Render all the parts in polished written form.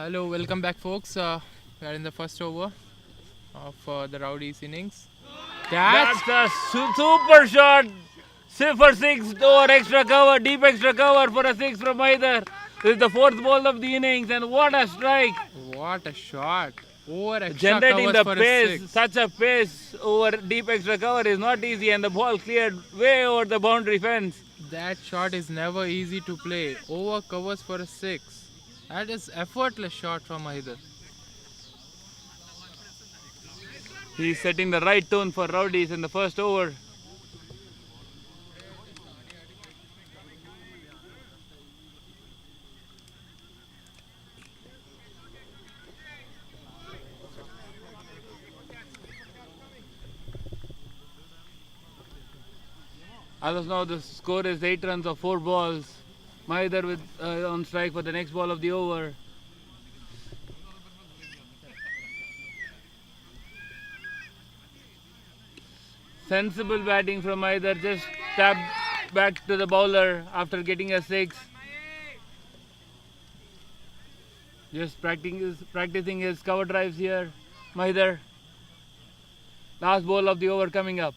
Hello, welcome back, folks. We are in the first over of the Rowdies innings. That's a super shot. For six over extra cover, deep extra cover for a six from either. This is the fourth ball of the innings, and what a strike! What a shot! Over extra Generating covers the for a pace, six. such a pace over deep extra cover is not easy, and the ball cleared way over the boundary fence. That shot is never easy to play. Over covers for a six. That is effortless shot from either. He's setting the right tone for Rowdies in the first over. As of now, the score is 8 runs of 4 balls. Mahidar with on strike for the next ball of the over. Sensible batting from either, just tapped back to the bowler after getting a 6. Just practicing his cover drives here. Mahidar. Last ball of the over coming up.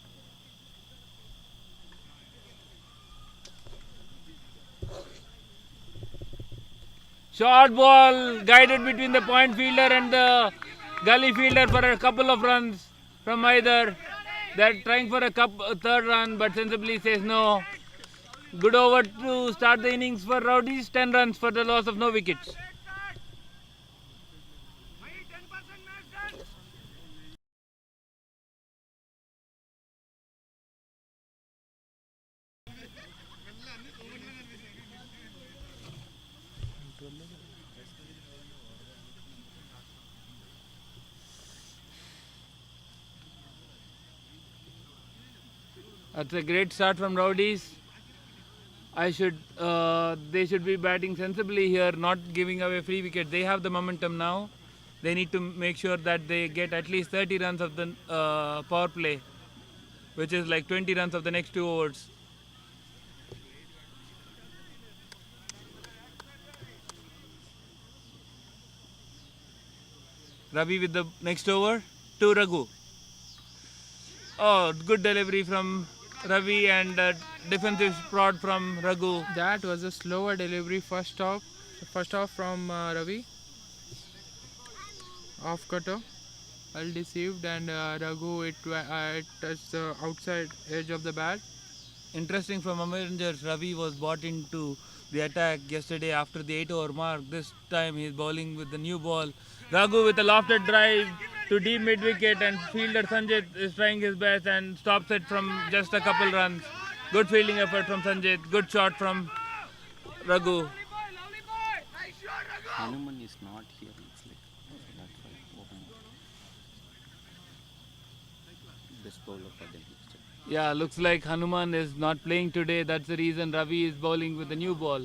Short ball guided between the point fielder and the gully fielder for a couple of runs from either. They're trying for a third run, but sensibly says no. Good over to start the innings for Rowdies. 10 runs for the loss of no wickets. That's a great start from Rowdies. They should be batting sensibly here, not giving away free wickets. They have the momentum now. They need to make sure that they get at least 30 runs of the power play, which is like 20 runs of the next 2 overs. Ravi with the next over to Raghu. Oh, good delivery from Ravi and defensive prod from Raghu. That was a slower delivery first off from Ravi. Off cutter. Well deceived, and Raghu it touched the outside edge of the bat. Interesting from Avengers, Ravi was brought into the attack yesterday after the 8 over mark. This time he is bowling with the new ball. Raghu with a lofted drive to deep mid wicket, and fielder Sanjit is trying his best and stops it from just a couple runs. Good fielding effort from Sanjit. Good shot from Raghu. Hanuman is not here. It's like that's why open best bowler for them. Yeah, looks like Hanuman is not playing today. That's the reason Ravi is bowling with the new ball.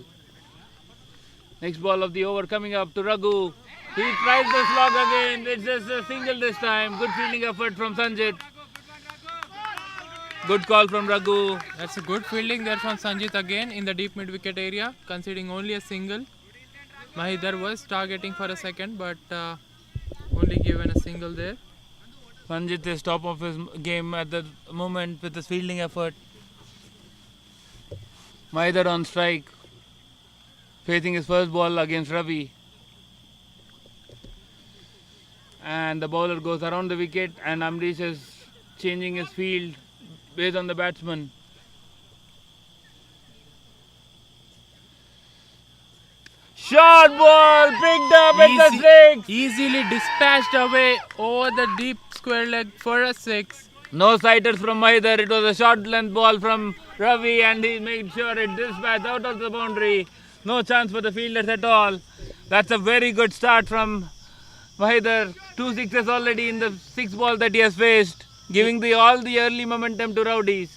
Next ball of the over coming up to Raghu. He tries the slog again. It's just a single this time. Good fielding effort from Sanjit. Good call from Raghu. That's a good fielding there from Sanjit again in the deep mid wicket area, conceding only a single. Mahidar was targeting for a second, but only given a single there. Sanjit is top of his game at the moment with his fielding effort. Mahidar on strike, facing his first ball against Ravi. And the bowler goes around the wicket, and Amrish is changing his field based on the batsman. Short ball picked up at the six. Easily dispatched away over the deep square leg for a six. No sighters from either. It was a short length ball from Ravi, and he made sure it dispatched out of the boundary. No chance for the fielders at all. That's a very good start from Mahidar. 2 sixes already in the 6 ball that he has faced, giving all the early momentum to Rowdies.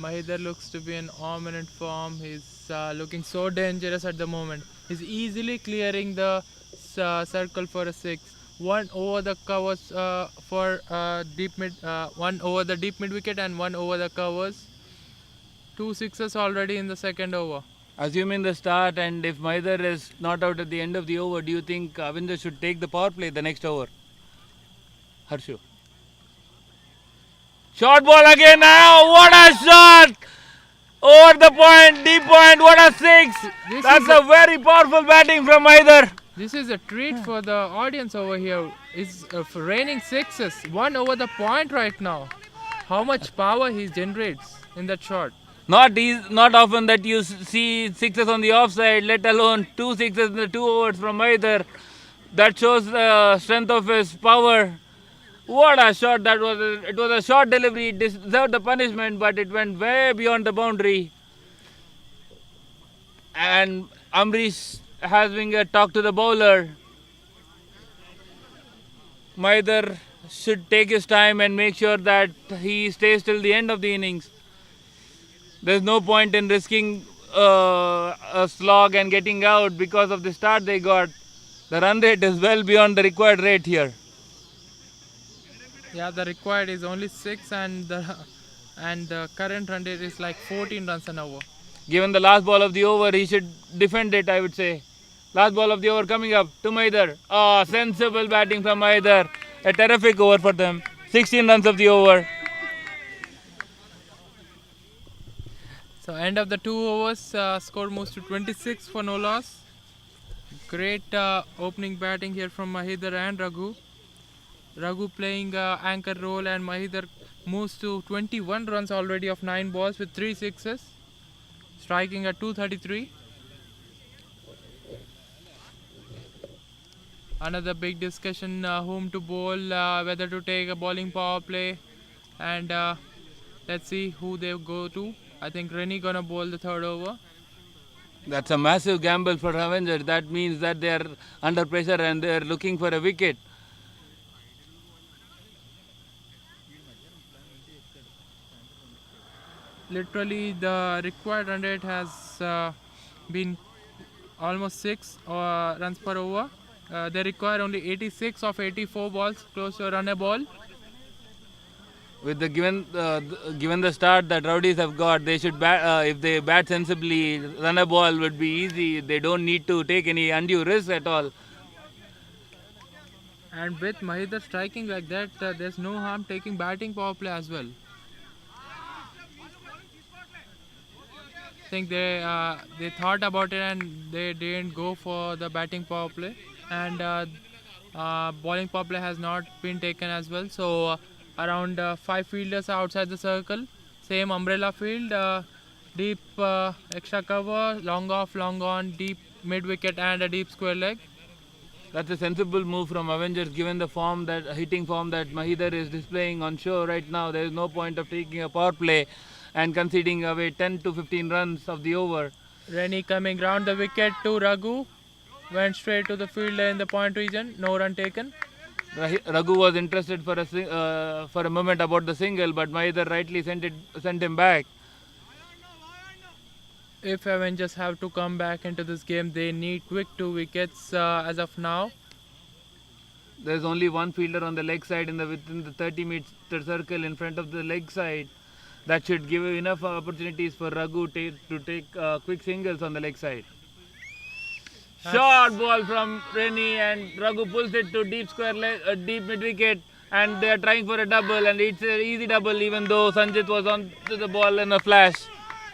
Mahidar looks to be in dominant form. He's looking so dangerous at the moment. He's easily clearing the circle for a six. One over the covers for deep mid. One over the deep mid wicket and one over the covers. 2 sixes already in the second over. Assuming the start, and if Maidar is not out at the end of the over, do you think Avengers should take the power play the next over? Harshu. Short ball again now. What a shot! Over the point, deep point. What a six! That's a very powerful batting from Maidar. This is a treat for the audience over here. It's raining sixes, one over the point right now. How much power he generates in that shot. Not often that you see sixes on the offside, let alone two sixes in the 2 overs from Maidar. That shows the strength of his power. What a shot that was! It was a short delivery. It deserved the punishment, but it went way beyond the boundary. And Amrish having a talk to the bowler. Maidar should take his time and make sure that he stays till the end of the innings. There's no point in risking a slog and getting out because of the start they got. The run rate is well beyond the required rate here. Yeah, the required is only 6 and the current run rate is like 14 runs an hour. Given the last ball of the over, he should defend it, I would say. Last ball of the over coming up to Maidar. Sensible batting from Maidar. A terrific over for them. 16 runs of the over. So end of the 2 overs, score moves to 26 for no loss. Great opening batting here from Mahidar and Raghu. Raghu playing anchor role, and Mahidar moves to 21 runs already of 9 balls with 3 sixes, striking at 233. Another big discussion, whom to bowl, whether to take a bowling power play, and let's see who they go to. I think Rennie gonna bowl the 3rd over. That's a massive gamble for Avengers. That means that they are under pressure and they are looking for a wicket. Literally, the required run rate has been almost 6 runs per over. They require only 86 of 84 balls, close to a run a ball. With the given the start that Rowdies have got, they should bat. If they bat sensibly, run a ball would be easy. They don't need to take any undue risk at all. And with Mahidar striking like that, there's no harm taking batting power play as well. I think they thought about it and they didn't go for the batting power play, and bowling power play has not been taken as well. So around 5 fielders are outside the circle, same umbrella field, deep extra cover, long off, long on, deep mid wicket and a deep square leg. That's a sensible move from Avengers given the hitting form that Mahidar is displaying on show right now. There is no point of taking a power play and conceding away 10 to 15 runs of the over. Rennie coming round the wicket to Raghu, went straight to the fielder in the point region, no run taken. Raghu was interested for a moment about the single, but Mahidar rightly sent him back. If Avengers have to come back into this game, they need quick 2 wickets as of now. There's only one fielder on the leg side within the 30-meter circle in front of the leg side. That should give enough opportunities for Raghu to take quick singles on the leg side. Short ball from Rennie, and Raghu pulls it to deep square leg, deep mid wicket, and they are trying for a double, and it's an easy double even though Sanjit was on to the ball in a flash.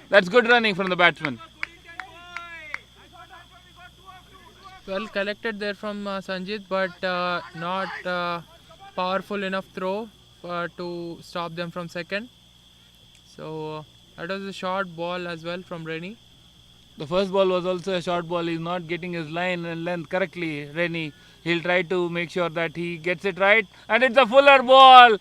That's good running from the batsman. Well collected there from Sanjit, but not powerful enough throw to stop them from second. So that was a short ball as well from Rennie. The first ball was also a short ball. He's not getting his line and length correctly, Rennie. He'll try to make sure that he gets it right. And it's a fuller ball.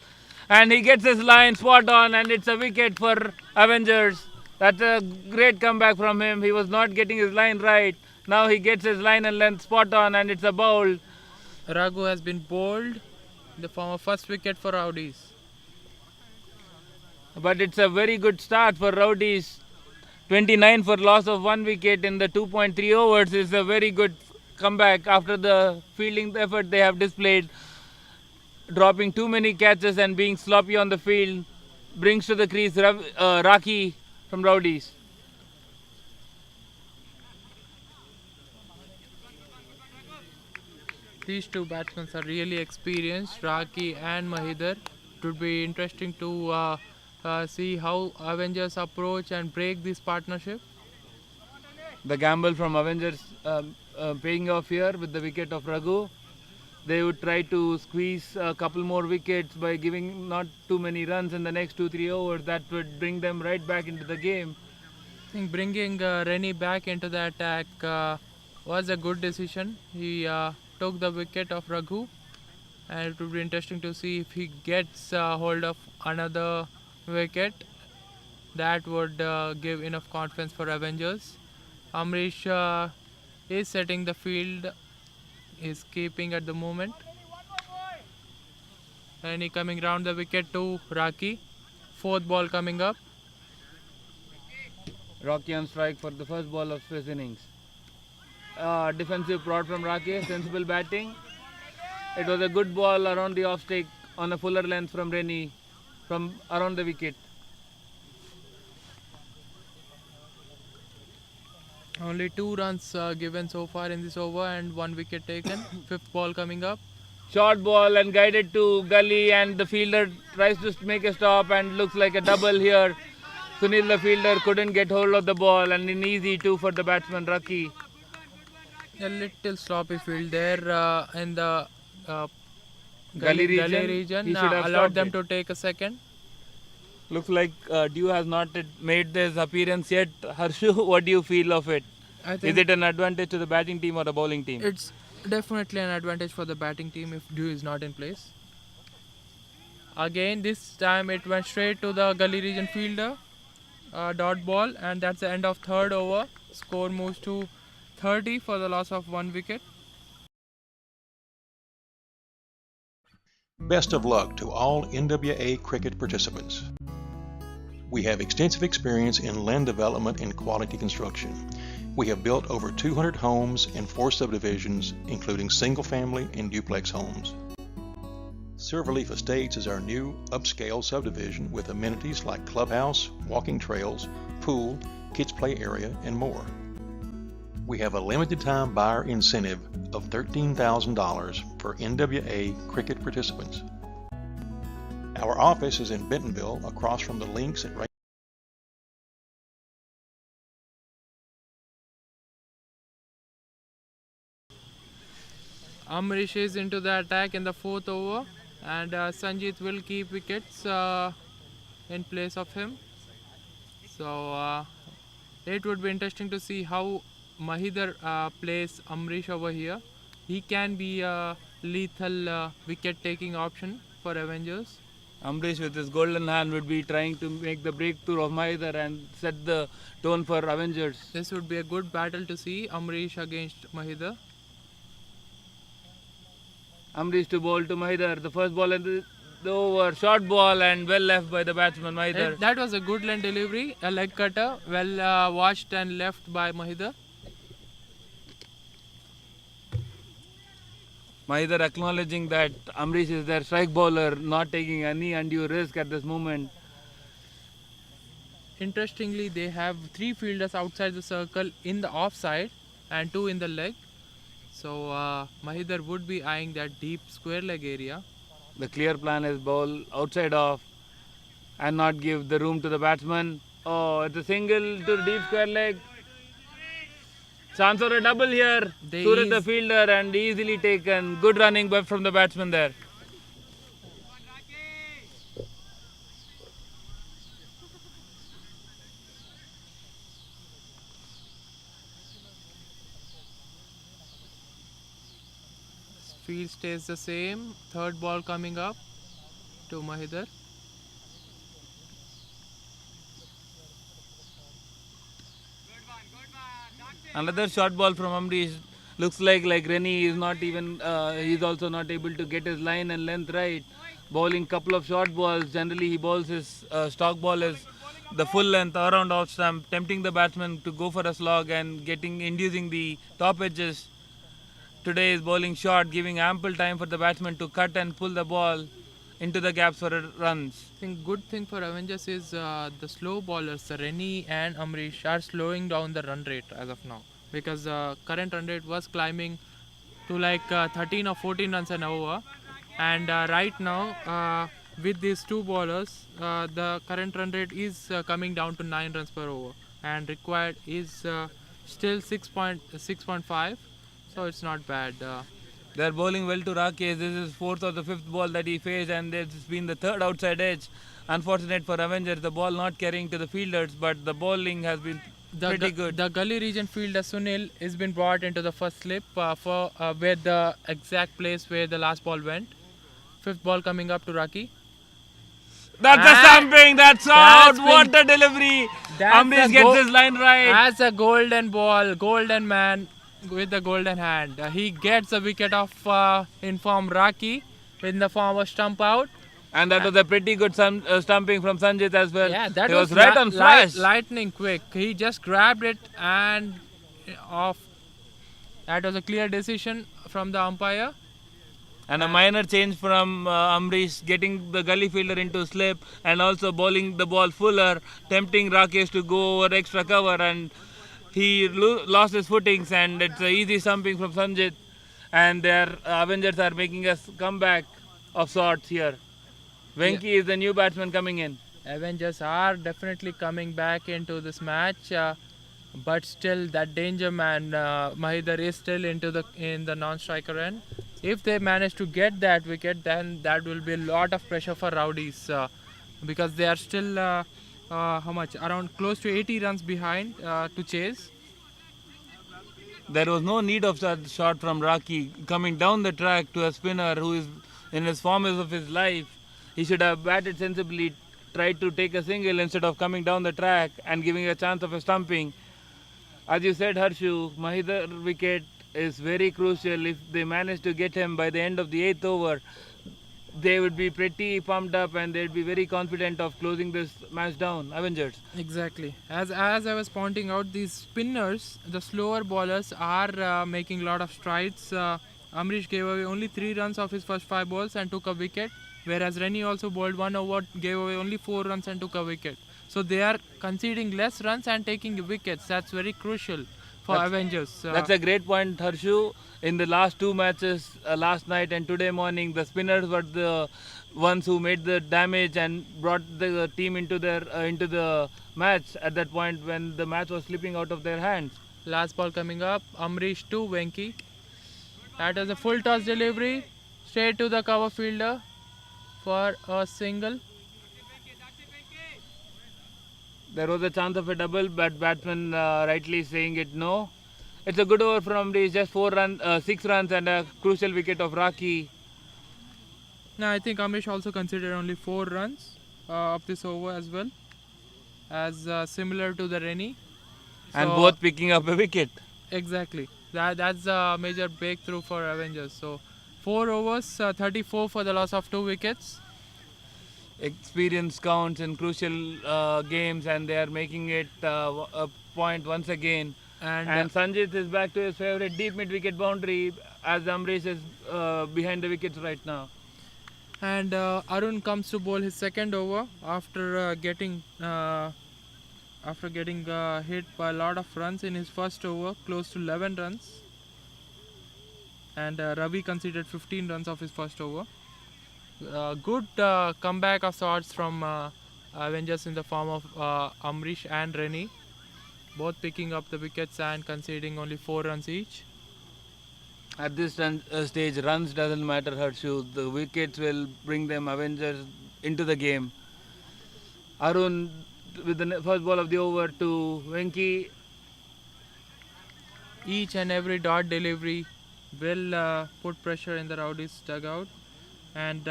And he gets his line spot on, and it's a wicket for Avengers. That's a great comeback from him. He was not getting his line right. Now he gets his line and length spot on, and it's a bowl. Raghu has been bowled in the form of first wicket for Rowdies. But it's a very good start for Rowdies. 29 for loss of 1 wicket in the 2.3 overs is a very good comeback after the fielding effort they have displayed. Dropping too many catches and being sloppy on the field brings to the crease Raki from Rowdies. These two batsmen are really experienced, Raki and Mahidar. It would be interesting to see how Avengers approach and break this partnership. The gamble from Avengers paying off here with the wicket of Raghu. They would try to squeeze a couple more wickets by giving not too many runs in the next 2-3 overs. That would bring them right back into the game. I think bringing Rennie back into the attack was a good decision. He took the wicket of Raghu, and it would be interesting to see if he gets hold of another wicket. That would give enough confidence for Avengers. Amrish is setting the field, is keeping at the moment. And he coming round the wicket to Raki. Fourth ball coming up. Rocky on strike for the first ball of his innings. Defensive prod from Rocky, sensible batting. It was a good ball around the off stick on a fuller length from Rennie from around the wicket. Only 2 runs given so far in this over and 1 wicket taken. Fifth ball coming up. Short ball and guided to gully, and the fielder tries to make a stop and looks like a double here. Sunil the fielder couldn't get hold of the ball, and an easy 2 for the batsman Raki. A little sloppy field there in the Gully region. He should have Allowed stopped them it. to take a second. Looks like Dew has not made this appearance yet. Harshu, what do you feel of it? I Is think it an advantage to the batting team or the bowling team? it's definitely an advantage for the batting team if Dew is not in place. Again, this time it went straight to the gully region fielder. Dot ball, and that's the end of third over. Score moves to 30 for the loss of 1 wicket. Best of luck to all NWA cricket participants. We have extensive experience in land development and quality construction. We have built over 200 homes in 4 subdivisions, including single-family and duplex homes. Silverleaf Estates is our new upscale subdivision with amenities like clubhouse, walking trails, pool, kids play area, and more. We have a limited time buyer incentive of $13,000 for NWA cricket participants. Our office is in Bentonville across from the links at Amrish is into the attack in the fourth over, and Sanjit will keep wickets in place of him. So it would be interesting to see how Mahidar plays Amrish over here. He can be a lethal wicket-taking option for Avengers. Amrish with his golden hand would be trying to make the breakthrough of Mahidar and set the tone for Avengers. This would be a good battle to see, Amrish against Mahidar. Amrish to bowl to Mahidar. The first ball in the over, short ball and well left by the batsman Mahidar. That was a good line delivery, a leg cutter, well watched and left by Mahidar. Mahidar acknowledging that Amrish is their strike bowler, not taking any undue risk at this moment. Interestingly, they have 3 fielders outside the circle in the offside and 2 in the leg. So Mahidar would be eyeing that deep square leg area. The clear plan is bowl outside off and not give the room to the batsman. Oh, it's a single to the deep square leg. Chance for a double here. Suraj the fielder and easily taken. Good running from the batsman there. Field stays the same. Third ball coming up to Mahidar. Another short ball from Amrish. Looks like Rennie is not even, he's also not able to get his line and length right. Bowling couple of short balls. Generally he bowls his stock ball is the full length around off stump, tempting the batsman to go for a slog and inducing the top edges. Today is bowling short, giving ample time for the batsman to cut and pull the ball into the gaps for runs. I think good thing for Avengers is the slow bowlers, Rennie and Amrish, are slowing down the run rate as of now, because the current run rate was climbing to like 13 or 14 runs an over. And right now, with these two bowlers, the current run rate is coming down to 9 runs per over, and required is still 6.5. So it's not bad. They're bowling well to Rakesh. This is fourth or the fifth ball that he faced, and it's been the third outside edge. Unfortunate for Avengers, the ball not carrying to the fielders, but the bowling has been pretty good. The gully region fielder Sunil has been brought into the first slip for where the exact place where the last ball went. Fifth ball coming up to Raki. That's a stumping. That's out. What a delivery. Amrish gets his line right. That's a golden ball, golden man with the golden hand. He gets a wicket of inform Raki in the form of stump out. And that was a pretty good stumping from Sanjit as well. Yeah, that he was right on flash. Lightning quick. He just grabbed it and off. That was a clear decision from the umpire. And a minor change from Amrish, getting the gully fielder into slip and also bowling the ball fuller, tempting Rakesh to go over extra cover, and he lost his footings, and it's an easy stumping from Sanjit, and their Avengers are making a comeback of sorts here. Venki is the new batsman coming in. Avengers are definitely coming back into this match, but still that danger man Mahidar is still in the non-striker end. If they manage to get that wicket, then that will be a lot of pressure for Rowdies, because they are still how much, around close to 80 runs behind to chase. There was no need of that shot from Raki coming down the track to a spinner who is in his form of his life. He should have batted sensibly, tried to take a single instead of coming down the track and giving a chance of a stumping. As you said, Harshu, Mahidar wicket is very crucial. If they manage to get him by the end of the 8th over, they would be pretty pumped up and they'd be very confident of closing this match down. Avengers. Exactly. As I was pointing out, these spinners, the slower bowlers, are making a lot of strides. Amrish gave away only 3 runs of his first 5 balls and took a wicket, whereas Rennie also bowled 1 over, gave away only 4 runs and took a wicket. So they are conceding less runs and taking wickets. That's very crucial for Avengers. That's a great point, Harshu. In the last 2 matches, last night and today morning, the spinners were the ones who made the damage and brought the team into the match at that point when the match was slipping out of their hands. Last ball coming up, Amrish to Venki. That is a full toss delivery, straight to the cover fielder for a single. There was a chance of a double, but batsman rightly saying it no. It's a good over from Amrish, just 6 runs and a crucial wicket of Raki. Now I think Amrish also considered only 4 runs of this over as well, as similar to the Rennie. And both picking up a wicket. Exactly. That's a major breakthrough for Avengers. So 4 overs, 34 for the loss of 2 wickets. Experience counts in crucial games, and they are making it a point once again. And Sanjit is back to his favorite deep mid-wicket boundary, as Amrish is behind the wickets right now. And Arun comes to bowl his second over after getting hit by a lot of runs in his first over, close to 11 runs. And Ravi conceded 15 runs of his first over. Good comeback of sorts from Avengers in the form of Amrish and Rennie, both picking up the wickets and conceding only 4 runs each. At this stage, runs doesn't matter, Harshu. The wickets will bring them Avengers into the game. Arun with the first ball of the over to Venki. Each and every dot delivery will put pressure in the Rowdies dugout, and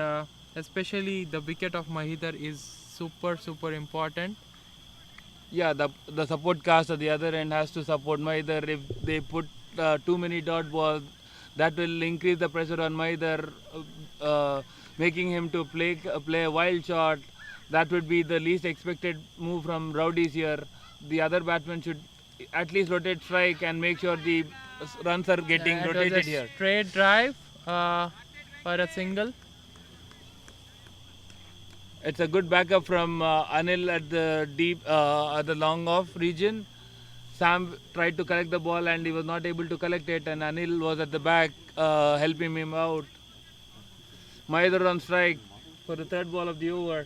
especially the wicket of Mahidar is super important. Yeah, the support cast at the other end has to support Mahidar. If they put too many dot balls, that will increase the pressure on Mahidar, making him to play a wild shot. That would be the least expected move from Rowdies here. The other batsmen should at least rotate strike and make sure the runs are getting rotated here. Straight drive for a single. It's a good backup from Anil at the long off region. Sam tried to collect the ball and he was not able to collect it, and Anil was at the back helping him out. Mahidar on strike for the third ball of the over.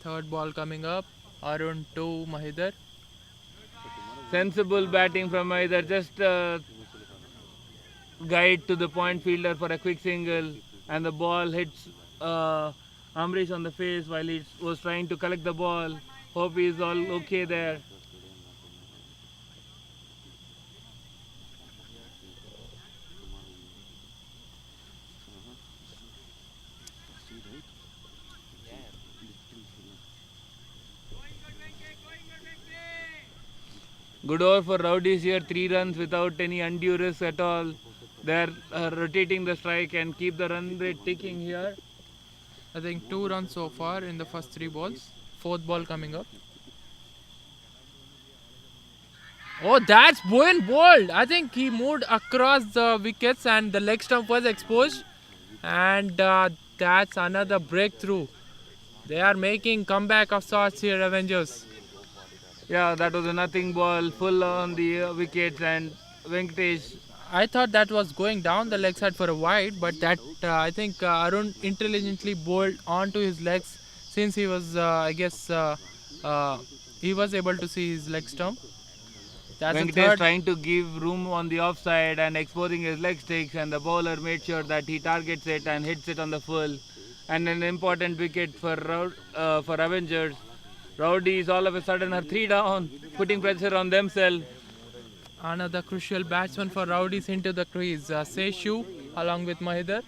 Third ball coming up. Arun to Mahidar. Sensible batting from Mahidar, just guide to the point fielder for a quick single, and the ball hits Amrish on the face while he was trying to collect the ball. Hope he is all okay there. Good over for Rowdies here, 3 runs without any undue risk at all. They're rotating the strike and keep the run rate ticking here. I think 2 runs so far in the first 3 balls. Fourth ball coming up. Oh, that's Bowen bowled. I think he moved across the wickets and the leg stump was exposed. And that's another breakthrough. They are making comeback of sorts here, Avengers. Yeah, that was a nothing ball, full on the wickets, and Venkatesh. I thought that was going down the leg side for a wide, but that I think Arun intelligently bowled onto his legs since he was, I guess, he was able to see his leg stump. That's the Venkatesh third. trying to give room on the offside and exposing his leg sticks, and the bowler made sure that he targets it and hits it on the full. And an important wicket for Avengers. Rowdies all of a sudden are 3 down, putting pressure on themselves. Another crucial batsman for Rowdies into the crease. Seshu along with Mahidar.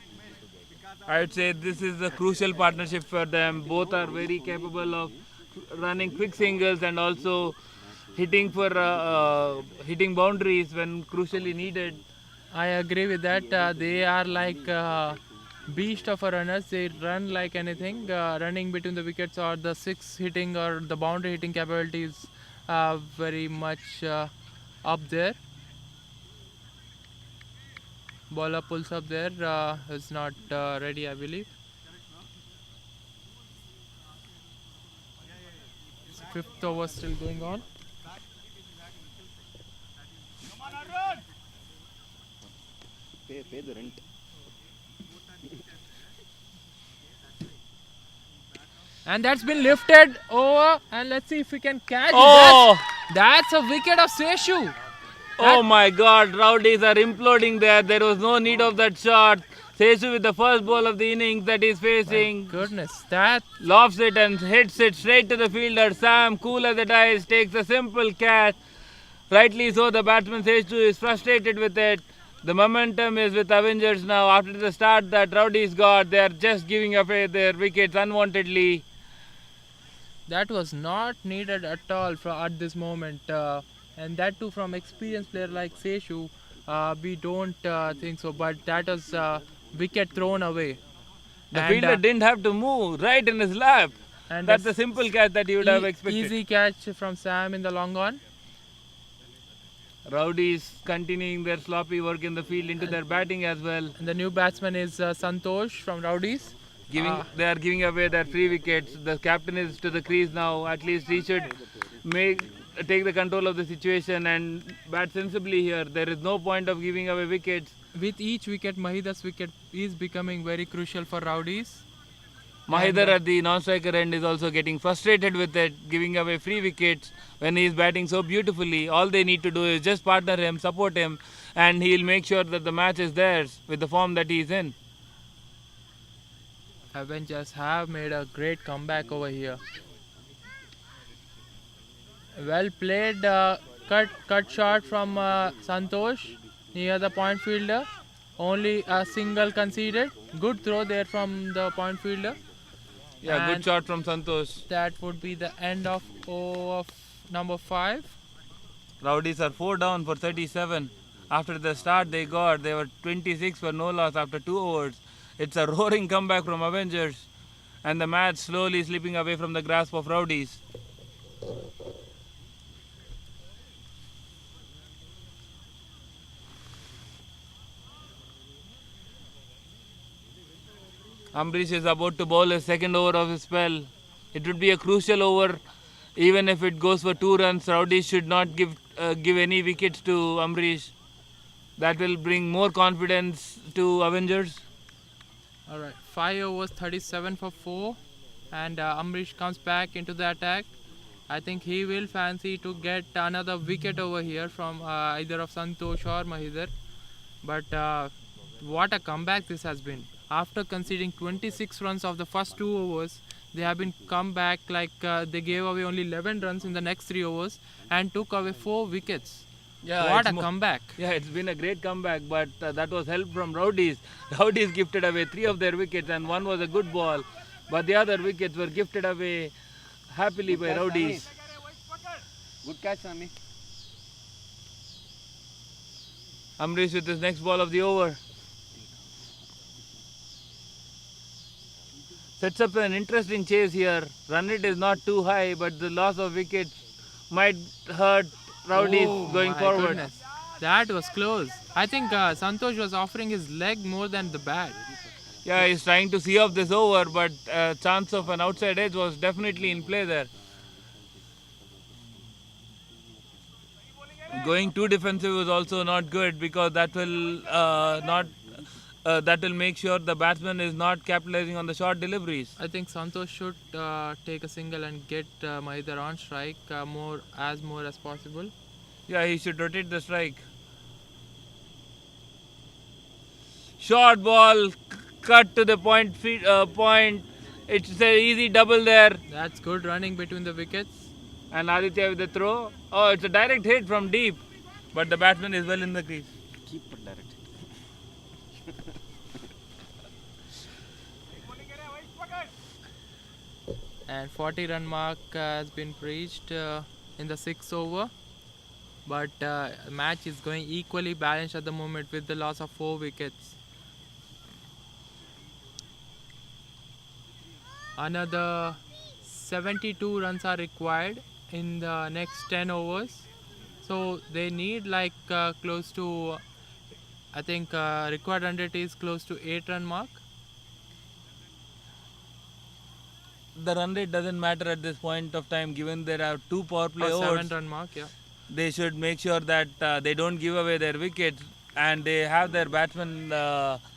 I would say this is a crucial partnership for them. Both are very capable of running quick singles and also hitting for hitting boundaries when crucially needed. I agree with that. They are like beast of a runners. They run like anything. Running between the wickets or the 6 hitting or the boundary hitting capabilities very much up there. Bowler pulls up there. Is not ready, I believe. 5th over still going on. Pay the rent. And that's been lifted over. And let's see if we can catch Oh! it. That's a wicket of Seshu. Oh my God, Rowdies are imploding there. There was no need of that shot. Seshu with the first ball of the innings that he's facing. Goodness, that Lofts it and hits it straight to the fielder. Sam, cool as it is, takes a simple catch. Rightly so, the batsman Seshu is frustrated with it. The momentum is with Avengers now. After the start that Rowdies got, they are just giving away their wickets unwantedly. that was not needed at all at this moment. And that too from experienced player like Seshu. We don't think so, but that was wicket thrown away. The And, fielder didn't have to move, right in his lap. and That's a a simple catch that you would have expected. easy catch from Sam in the long on. Rowdies continuing their sloppy work in the field into their batting as well. And the new batsman is Santosh from Rowdies. They are giving away their free wickets. The captain is to the crease now. At least he should take the control of the situation and bat sensibly here. There is no point of giving away wickets. With each wicket, Mahidar's wicket is becoming very crucial for Rowdies. Mahidar at the non-striker end is also getting frustrated with it, giving away free wickets when he is batting so beautifully. All they need to do is just partner him, support him, and he'll make sure that the match is theirs with the form that he is in. Avengers have made a great comeback over here. Well played, cut shot from Santosh near the point fielder. Only a single conceded. Good throw there from the point fielder. Yeah, And good shot from Santosh. that would be the end of over number 5. Rowdies are 4 down for 37. After the start they were 26 for no loss after 2 overs. It's a roaring comeback from Avengers, and the match slowly slipping away from the grasp of Rowdies. Ambrish is about to bowl his second over of his spell. It would be a crucial over. Even if it goes for 2 runs, Rowdies should not give any wickets to Ambrish. That will bring more confidence to Avengers. Alright, 5 overs, 37 for 4. And Amrish comes back into the attack. I think he will fancy to get another wicket over here from either of Santosh or Mahidar. But what a comeback this has been. After conceding 26 runs of the first 2 overs, they have been come back like they gave away only 11 runs in the next 3 overs and took away 4 wickets. Yeah, What a comeback. Yeah, it's been a great comeback, but that was help from Rowdies. Rowdies gifted away 3 of their wickets and one was a good ball. But the other wickets were gifted away happily by Rowdies. Good catch, Sami. Amrish with his next ball of the over. Sets up an interesting chase here. Run rate is not too high, but the loss of wickets might hurt Rowdies going My forward. goodness. That was close. I think Santosh was offering his leg more than the bat. Yeah, he's trying to see off this over, but chance of an outside edge was definitely in play there. Going too defensive was also not good because that will make sure the batsman is not capitalizing on the short deliveries. I think Santosh should take a single and get Mahidar on strike more as possible. Yeah, he should rotate the strike. Short ball, cut to the point. It's an easy double there. That's good running between the wickets. And Aditya with the throw. Oh, it's a direct hit from deep. But the batsman is well in the crease. Keep it direct. And 40 run mark has been reached in the 6th over. But match is going equally balanced at the moment with the loss of 4 wickets. Another 72 runs are required in the next 10 overs. So they need like close to, I think required run rate is close to 8 run mark. The run rate doesn't matter at this point of time given there are 2 power play Or overs. 7 run mark, yeah. They should make sure that they don't give away their wickets and they have their batsmen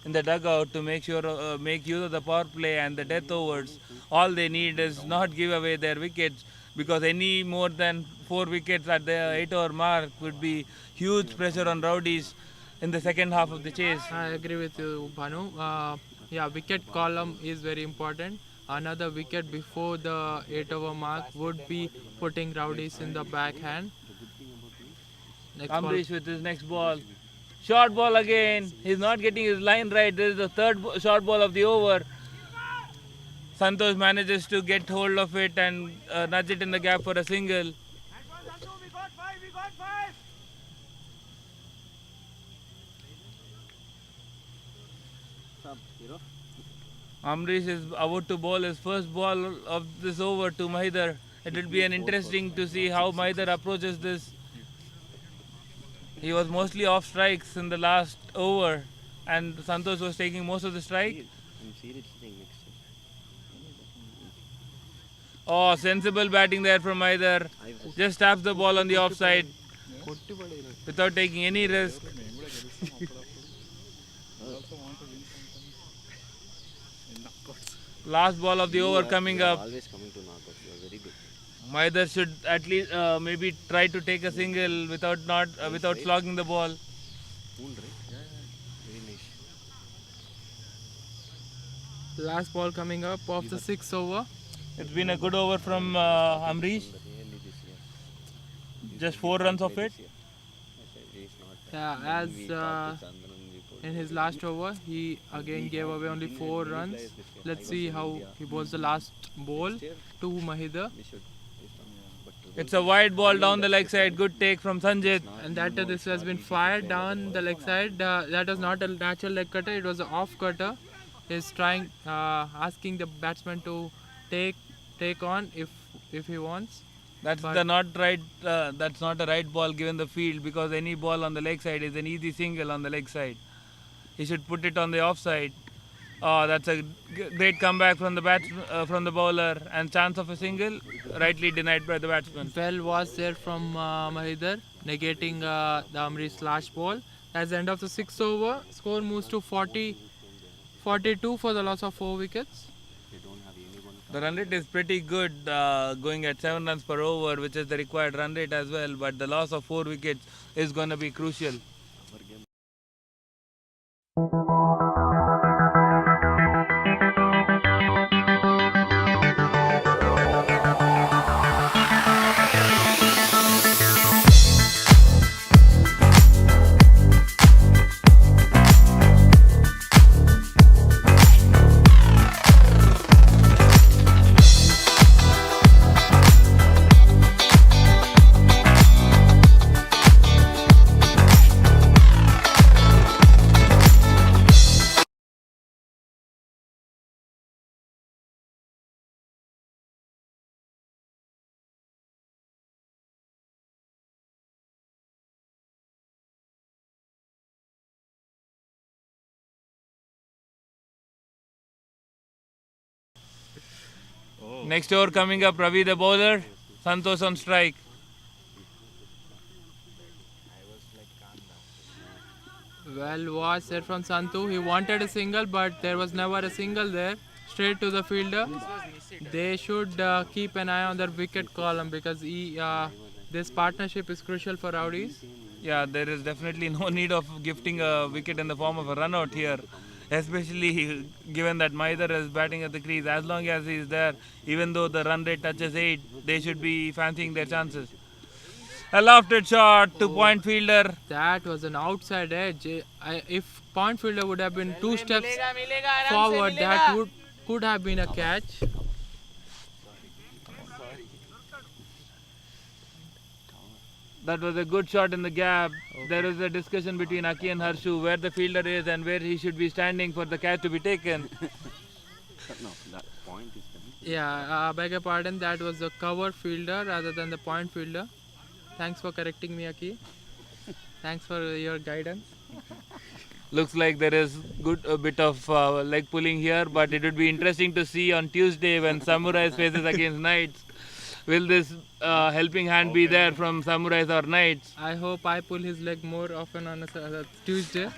in the dugout to make use of the power play and the death overs. All they need is not give away their wickets because any more than 4 wickets at the 8 over mark would be huge pressure on Rowdies in the second half of the chase. I agree with you, Bhanu. Yeah, wicket column is very important. Another wicket before the 8 over mark would be putting Rowdies in the backhand. Next ball. Amrish with his next ball. Short ball again. He's not getting his line right. This is the third short ball of the over. Santosh manages to get hold of it and nudge it in the gap for a single. Amrish is about to bowl his first ball of this over to Mahidar. It will be an interesting to see how Mahidar approaches this. He was mostly off strikes in the last over and Santosh was taking most of the strike. Oh, sensible batting there from Mahidar. Just taps the ball on the offside without taking any risk. Last ball of the over coming up. Always coming to knockouts. You are very good. Mahidar should at least maybe try to take a single without slogging the ball. Cool, right? Yeah. Very nice. Last ball coming up of the 6th over. It's been a good over from Amrish. Just 4 runs of it. Yeah, as in his last over, he again gave away only 4 runs. Let's see how he bowls the last ball to Mahidar. It's a wide ball down the leg side. Good take from Sanjit. And that this has been fired down the leg side. That was not a natural leg cutter, it was an off cutter. He's trying, asking the batsman to take on if he wants. That's not a right ball given the field because any ball on the leg side is an easy single on the leg side. He should put it on the offside. Oh, that's a great comeback from the bowler, and chance of a single, rightly denied by the batsman. Well was there from Mahidar, negating the Amri's last ball. That's the end of the sixth over. Score moves to 42 for the loss of 4 wickets. The run rate is pretty good, going at 7 runs per over, which is the required run rate as well. But the loss of 4 wickets is going to be crucial. Next over coming up, Ravi the bowler, Santosh on strike. Well was there from Santu. He wanted a single, but there was never a single there. Straight to the fielder. They should keep an eye on their wicket column because this partnership is crucial for Rowdies. Yeah, there is definitely no need of gifting a wicket in the form of a run out here, especially given that Maidar is batting at the crease. As long as he is there, even though the run rate touches 8, they should be fancying their chances. A lofted shot to point fielder. That was an outside edge. If point fielder would have been 2 steps forward, that could have been a catch. That was a good shot in the gap. There is a discussion between Aki and Harshu where the fielder is and where he should be standing for the catch to be taken. No, that point is coming. Yeah, beg your pardon. That was the cover fielder rather than the point fielder. Thanks for correcting me, Aki. Thanks for your guidance. Looks like there is a bit of leg pulling here, but it would be interesting to see on Tuesday when Samurais faces against Knights. Will this helping hand be there from Samurais or Knights? I hope I pull his leg more often on a Tuesday.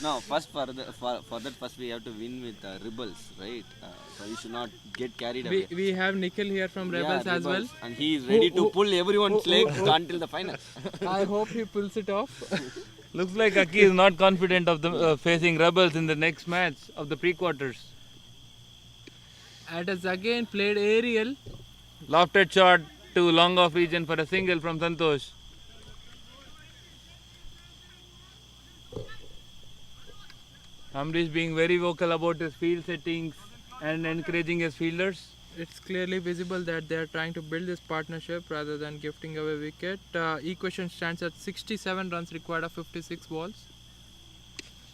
No, first for that first we have to win with Rebels, right? So you should not get carried away. We have Nikhil here from Rebels as well. Rebels, and he is ready to pull everyone's leg until the final. I hope he pulls it off. Looks like Aki is not confident of the facing Rebels in the next match of the pre-quarters. It has again played aerial. Lofted shot to long off region for a single from Santosh. Amrish being very vocal about his field settings and encouraging his fielders. It's clearly visible that they are trying to build this partnership rather than gifting away wicket. Equation stands at 67 runs required of 56 balls.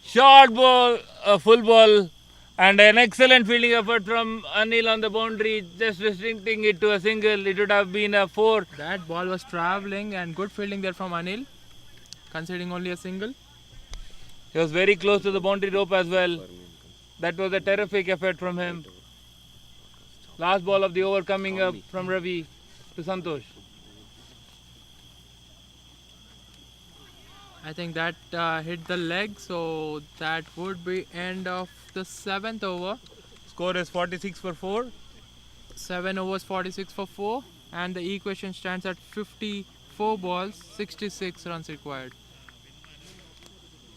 Short ball, a full ball, and an excellent fielding effort from Anil on the boundary, just restricting it to a single. It would have been a 4. That ball was travelling and good fielding there from Anil, conceding only a single. He was very close to the boundary rope as well. That was a terrific effort from him. Last ball of the over coming up from Ravi to Santosh. I think that hit the leg, so that would be end of the 7th over. Score is 46 for 4. 7 overs, 46 for 4, and the equation stands at 54 balls, 66 runs required.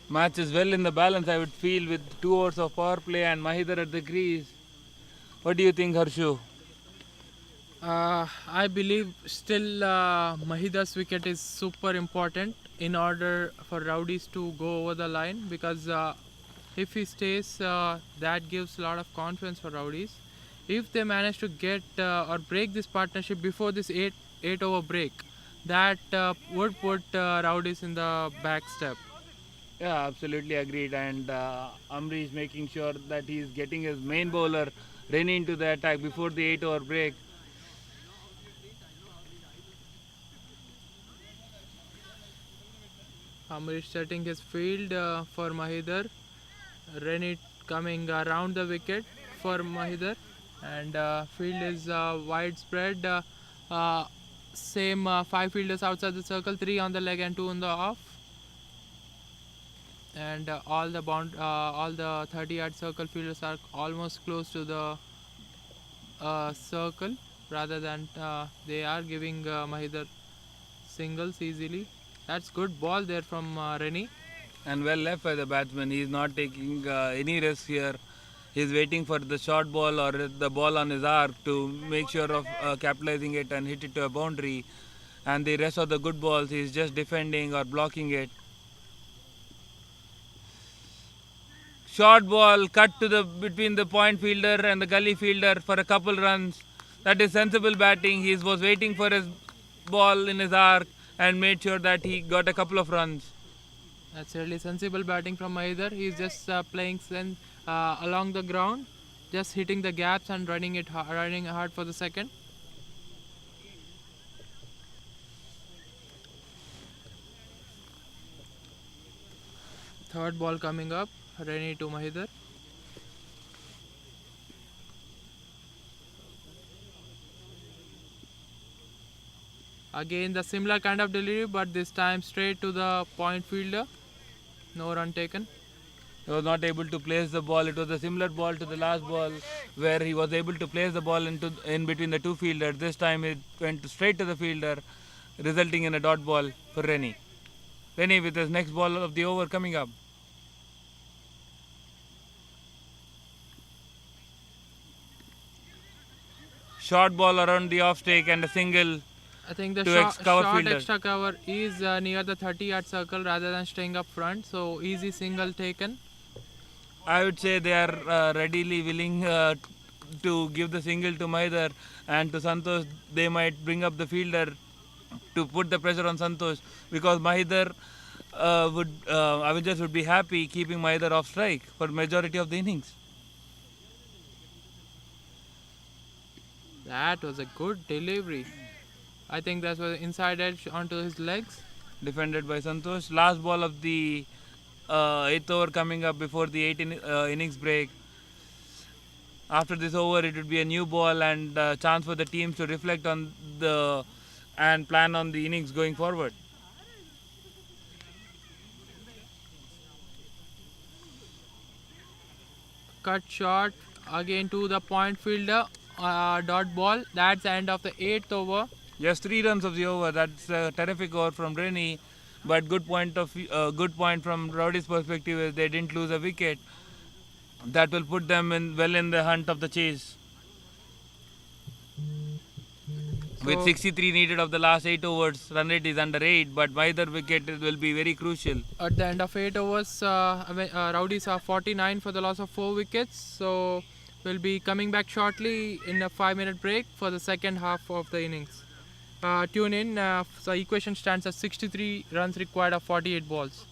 Match is well in the balance, I would feel, with 2 overs of power play and Mahidar at the crease. What do you think, Harshu? I believe still Mahidar's wicket is super important in order for Rowdies to go over the line, because if he stays, that gives a lot of confidence for Rowdies. If they manage to get or break this partnership before this 8 over break, that would put Rowdies in the back step. Yeah, absolutely agreed. And Amri is making sure that he is getting his main bowler ready into the attack before the 8 over break. Amrish setting his field for Mahidar. Rennie coming around the wicket for Mahidar, and field is widespread. Uh, Same five fielders outside the circle, three on the leg and two on the off, and all the 30-yard circle fielders are almost close to the circle, rather than they are giving Mahidar singles easily. That's good ball there from Rennie. And well left by the batsman. He is not taking any risk here. He is waiting for the short ball or the ball on his arc to make sure of capitalizing it and hit it to a boundary. And the rest of the good balls, he is just defending or blocking it. Short ball cut to the between the point fielder and the gully fielder for a couple runs. That is sensible batting. He was waiting for his ball in his arc and made sure that he got a couple of runs. That's really sensible batting from Mahidar. He's just playing along the ground, just hitting the gaps and running hard for the second. Third ball coming up, Rennie to Mahidar. Again the similar kind of delivery, but this time straight to the point fielder. No run taken. He was not able to place the ball. It was a similar ball to the last ball where he was able to place the ball in between the two fielders. This time it went straight to the fielder, resulting in a dot ball for Rennie. Rennie with his next ball of the over coming up. Short ball around the off stake and a single. I think the To cover short fielder. extra cover is near the 30-yard circle rather than staying up front. So easy single taken. I would say they are readily willing to give the single to Mahidar, and to Santosh they might bring up the fielder to put the pressure on Santosh, because Mahidar Avengers would be happy keeping Mahidar off strike for majority of the innings. That was a good delivery. I think that was inside edge onto his legs. Defended by Santosh. Last ball of the eighth over coming up before the innings break. After this over, it would be a new ball and chance for the teams to reflect on the and plan on the innings going forward. Cut shot again to the point fielder. Dot ball. That's the end of the 8th over. Just 3 runs of the over. That's a terrific over from Rennie, but good point from Rowdy's perspective is they didn't lose a wicket. That will put them in the hunt of the chase. With 63 needed of the last 8 overs, run rate is under 8, but either wicket will be very crucial. At the end of 8 overs, Rowdies are 49 for the loss of 4 wickets. So we'll be coming back shortly in a 5-minute break for the second half of the innings. Tune in. So equation stands at 63 runs required of 48 balls.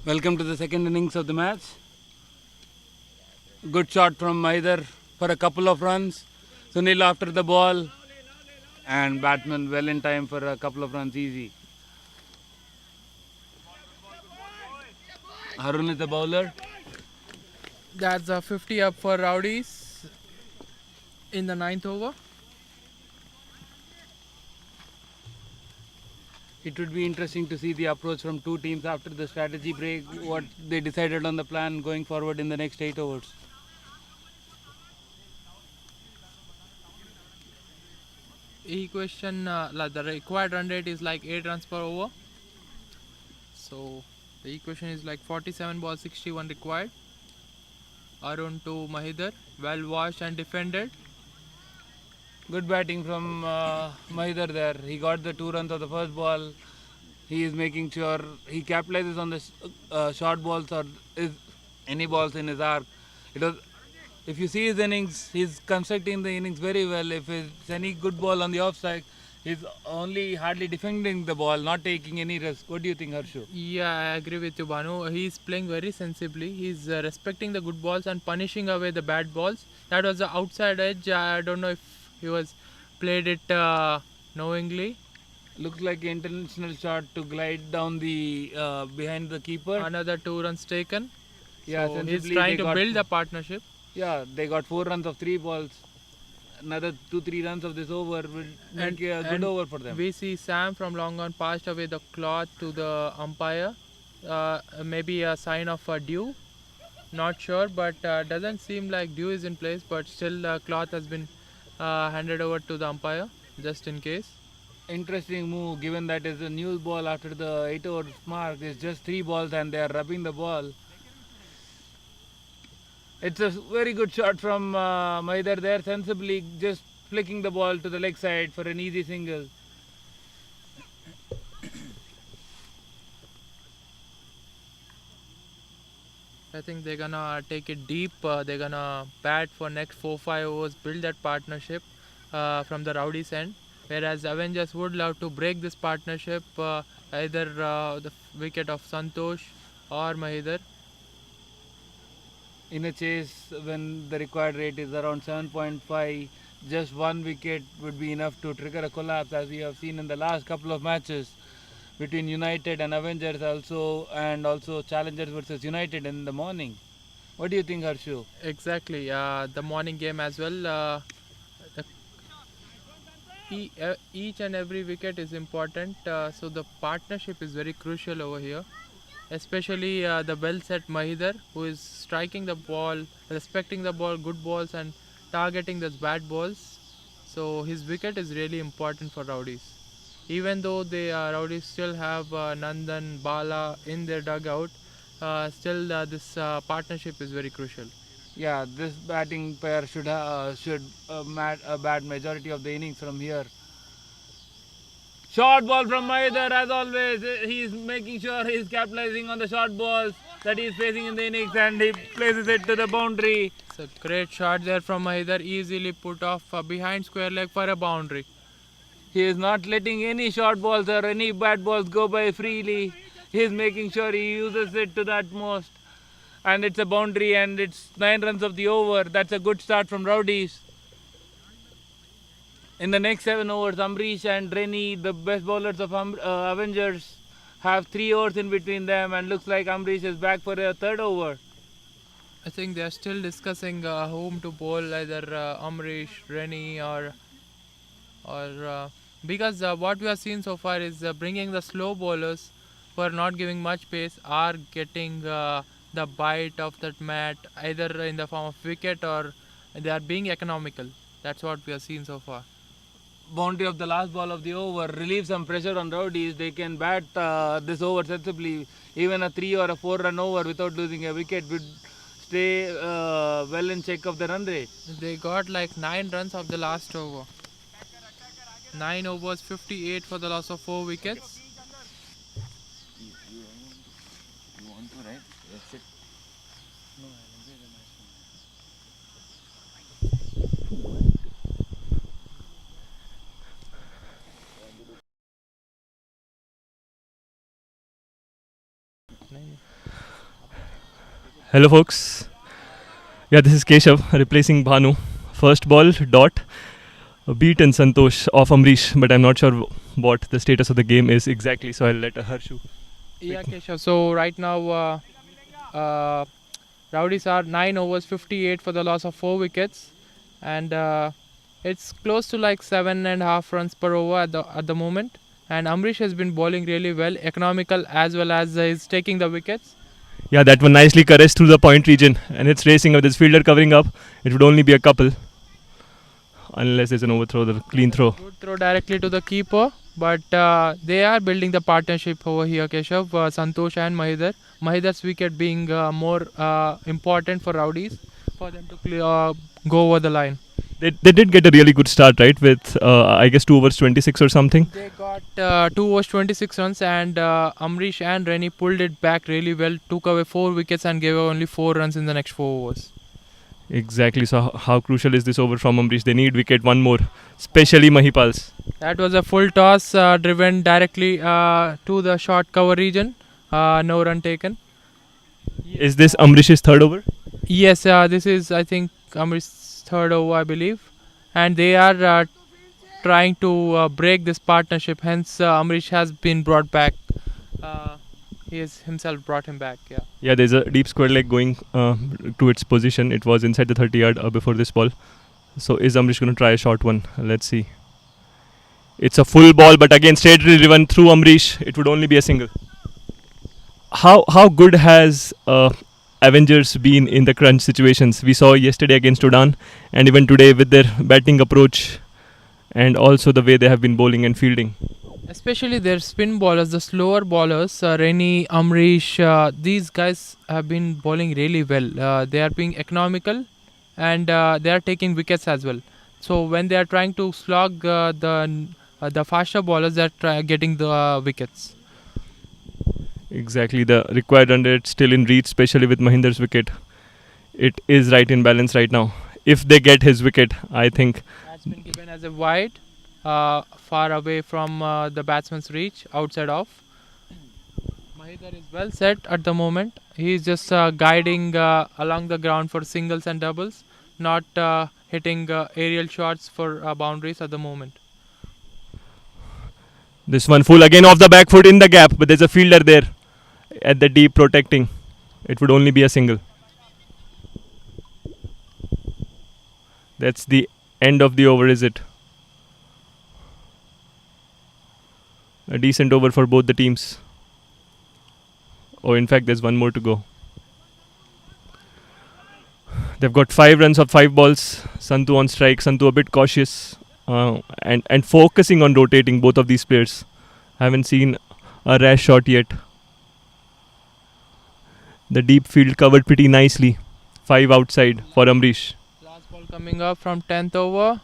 Welcome to the second innings of the match. Good shot from Mahidar for a couple of runs. Sunil after the ball, and batsman well in time for a couple of runs easy. Harun is the bowler. That's a 50 up for Rowdies in the ninth over. It would be interesting to see the approach from two teams after the strategy break, what they decided on the plan going forward in the next 8 overs. Equation, the required run rate is like 8 runs per over. So the equation is like 47 balls, 61 required. Arun to Mahidar, well washed and defended. Good batting from Mahidar there. He got the 2 runs of the first ball. He is making sure he capitalizes on the short balls or is any balls in his arc. It was, if you see his innings, he's constructing the innings very well. If it's any good ball on the offside, he's only hardly defending the ball, not taking any risk. What do you think, Harshu? Yeah, I agree with you, Banu. He's playing very sensibly. He's respecting the good balls and punishing away the bad balls. That was the outside edge. I don't know if he was played it knowingly. Looks like an intentional shot to glide down the behind the keeper. Another 2 runs taken. Yeah, so he's sensibly trying they to build the partnership. Yeah, they got 4 runs of 3 balls. Another 2-3 runs of this over will make a good over for them. We see Sam from long on passed away the cloth to the umpire. Maybe a sign of a due. Not sure, but doesn't seem like due is in place. But still, the cloth has been handed over to the umpire just in case. Interesting move, given that it's a new ball after the 8 over mark. It's just 3 balls and they are rubbing the ball. It's a very good shot from Mahidar there, sensibly just flicking the ball to the leg side for an easy single. I think they're gonna take it deep. They're gonna bat for next 4-5 overs, build that partnership from the Rowdies end. Whereas Avengers would love to break this partnership, either the wicket of Santosh or Mahidar. In a chase, when the required rate is around 7.5, just 1 wicket would be enough to trigger a collapse, as we have seen in the last couple of matches between United and Avengers and also Challengers versus United in the morning. What do you think, Harshu? Exactly, the morning game as well. Each and every wicket is important, so the partnership is very crucial over here. Especially the well set Mahidar, who is striking the ball, respecting the ball, good balls, and targeting those bad balls. So his wicket is really important for Rowdies. Even though Rowdies still have Nandan, Bala in their dugout, still this partnership is very crucial. Yeah, this batting pair should bat majority of the innings from here. Short ball from Mahidar, as always. He is making sure he is capitalizing on the short balls that he is facing in the innings, and he places it to the boundary. It's a great shot there from Mahidar, easily put off behind square leg for a boundary. He is not letting any short balls or any bad balls go by freely. He is making sure he uses it to the utmost. And it's a boundary, and it's 9 runs of the over. That's a good start from Rowdies. In the next 7 overs, Amrish and Reni, the best bowlers of Avengers, have 3 overs in between them, and looks like Amrish is back for a 3rd over. I think they are still discussing whom to bowl, either Amrish, Reni, or because what we have seen so far is bringing the slow bowlers who are not giving much pace are getting the bite of that mat, either in the form of wicket or they are being economical. That's what we have seen so far. Boundary of the last ball of the over relieves some pressure on Rowdies. They can bat this over sensibly. Even a 3 or a 4 run over without losing a wicket would stay well in check of the run rate. They got like 9 runs of the last over. 9 overs, 58 for the loss of 4 wickets. You want to, right? That's it. Hello, folks. Yeah, this is Keshav replacing Bhanu. First ball, dot. Beaten Santosh of Amrish, but I'm not sure what the status of the game is exactly, so I'll let Harshu. Yeah, Keshav. So right now, Rowdies are 9 overs 58 for the loss of 4 wickets, and it's close to like 7.5 runs per over at the moment. And Amrish has been bowling really well, economical as well as is taking the wickets. Yeah, that one nicely caressed through the point region, and it's racing with this fielder covering up. It would only be a couple, unless there's an overthrow, the clean throw. Good throw directly to the keeper, but they are building the partnership over here, Keshav, Santosh and Mahidar. Mahidar's wicket being more important for Rowdies for them to go over the line. They did get a really good start, right? With I guess 2 overs 26 or something. They got 2 overs 26 runs, and Amrish and Reni pulled it back really well, took away 4 wickets and gave only 4 runs in the next 4 overs. Exactly. So how crucial is this over from Amrish? They need wicket one more, especially Mahipal's. That was a full toss driven directly to the short cover region. No run taken. Is this Amrish's third over? Yes, this is, I think, Amrish's third over, I believe. And they are trying to break this partnership. Hence, Amrish has been brought back. He has himself brought him back, yeah. Yeah, there's a deep square leg going to its position. It was inside the 30-yard before this ball. So is Amrish going to try a short one? Let's see. It's a full ball, but again straightly driven through Amrish. It would only be a single. How good has Avengers been in the crunch situations? We saw yesterday against Udan, and even today with their batting approach, and also the way they have been bowling and fielding. Especially their spin bowlers, the slower bowlers, Reni, Amrish, these guys have been bowling really well. They are being economical, and they are taking wickets as well. So when they are trying to slog the faster bowlers, they are getting the wickets. Exactly, the required run rate still in reach, especially with Mahinder's wicket. It is right in balance right now. If they get his wicket, I think That's been given as a wide, far away from the batsman's reach, outside off. Mahidar is well set at the moment. He is just guiding along the ground for singles and doubles, not hitting aerial shots for boundaries at the moment. this one full again off the back foot in the gap, but there's a fielder there at the deep protecting. It would only be a single. That's the end of the over, is it? A decent over for both the teams. Oh, in fact, there's one more to go. They've got 5 runs of 5 balls. Santu on strike. Santu a bit cautious and focusing on rotating both of these players. Haven't seen a rash shot yet. The deep field covered pretty nicely. 5 outside for Amrish. Last ball coming up from 10th over,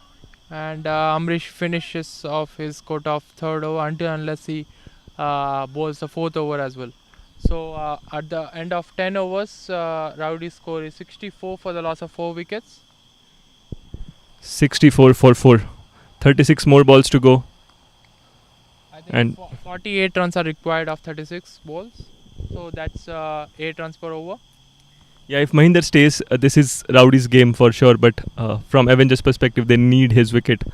and Amrish finishes off his quota of 3rd over unless he bowls the 4th over as well. So at the end of 10 overs, Rowdy's score is 64 for the loss of 4 wickets. 64 for 4. 36 more balls to go. I think And 48 runs are required of 36 balls. So that's 8 runs per over. yeah, if Mahinder stays, this is Rowdy's game for sure. But from Avengers' perspective, they need his wicket.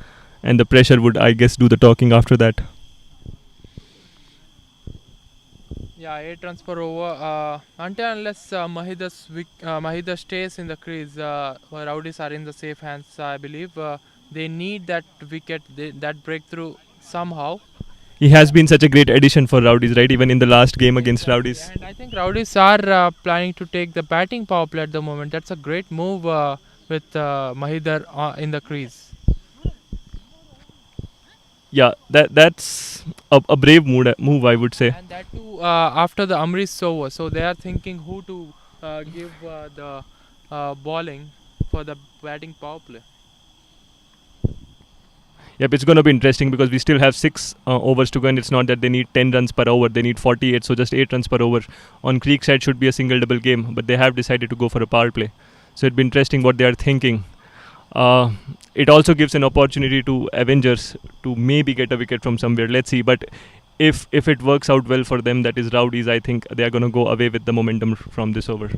And the pressure would, I guess, do the talking after that. Yeah, 8 runs per over. Until unless Mahidar stays in the crease, Rowdies are in the safe hands, I believe. They need that wicket, that breakthrough somehow. He has been such a great addition for Rowdies, right? Even in the last game against Rowdies. And I think Rowdies are planning to take the batting power play at the moment. That's a great move with Mahidar in the crease. Yeah, that's a brave move, I would say. And that too after the Amrish over. So they are thinking who to give the bowling for the batting power play. Yep, it's going to be interesting because we still have 6 overs to go, and it's not that they need 10 runs per over. They need 48, so just 8 runs per over. On Creekside should be a single double game, but they have decided to go for a power play. So it'd be interesting what they are thinking. It also gives an opportunity to Avengers to maybe get a wicket from somewhere. Let's see. But if it works out well for them, that is Rowdies, I think they are going to go away with the momentum from this over.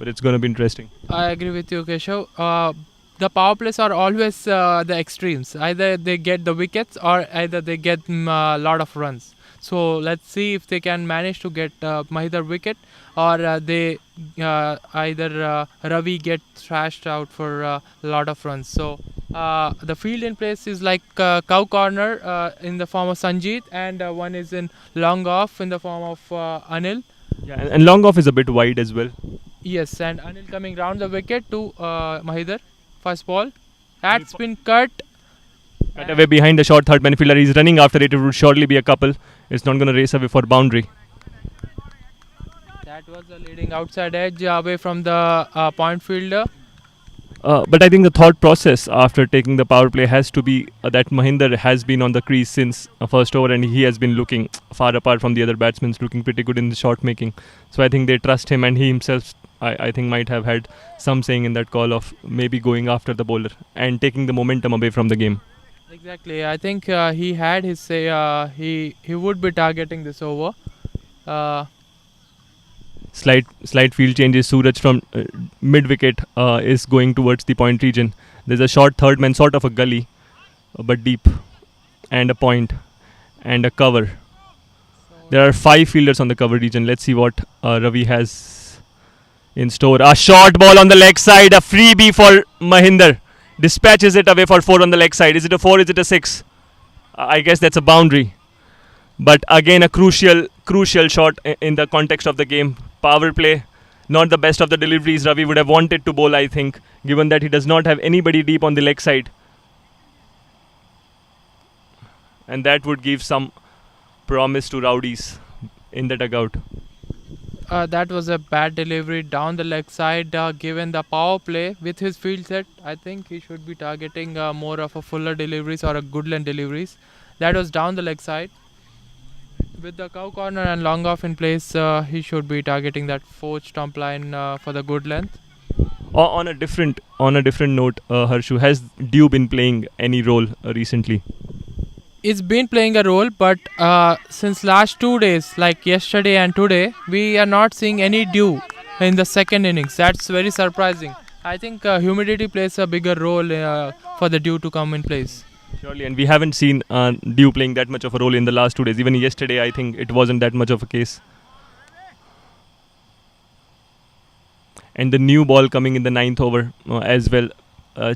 but it's going to be interesting. I agree with you, Keshav. The power plays are always the extremes. Either they get the wickets or either they get a lot of runs. So let's see if they can manage to get either wicket or they either Ravi get thrashed out for a lot of runs. So the field in place is like cow corner in the form of Sanjeet, and one is in long off in the form of Anil. Yeah, and long off is a bit wide as well. Yes, and Anil coming round the wicket to Mahidar. First ball. That's been cut. Cut away behind the short third man fielder. He's running after it. It would surely be a couple. It's not going to race away for boundary. That was a leading outside edge away from the point fielder. But I think the thought process after taking the power play has to be that Mahinder has been on the crease since first over, and he has been looking far apart from the other batsmen, looking pretty good in the shot making. So I think they trust him, and he himself, I think, might have had some saying in that call of maybe going after the bowler and taking the momentum away from the game. Exactly. I think he had his say. He would be targeting this over. Slight field changes. Suraj from mid wicket is going towards the point region. There's a short third man, sort of a gully, but deep, and a point, and a cover. There are 5 fielders on the cover region. Let's see what Ravi has in store. A short ball on the leg side, a freebie for Mahinder. Dispatches it away for 4 on the leg side. Is it a 4? Is it a 6? I guess that's a boundary. But again, a crucial shot in the context of the game. Power play, not the best of the deliveries Ravi would have wanted to bowl, I think, given that he does not have anybody deep on the leg side. And that would give some promise to Rowdies in the dugout. That was a bad delivery down the leg side. Given the power play with his field set, I think he should be targeting more of a fuller deliveries or a good length deliveries. That was down the leg side. With the cow corner and long off in place, he should be targeting that 4th stump line for the good length. On a different note, Harshu, has Dew been playing any role recently? It's been playing a role, but since last 2 days, like yesterday and today, we are not seeing any Dew in the second innings. That's very surprising. I think humidity plays a bigger role for the Dew to come in place. Surely, and we haven't seen Dew playing that much of a role in the last 2 days. Even yesterday, I think it wasn't that much of a case. And the new ball coming in the 9th over as well,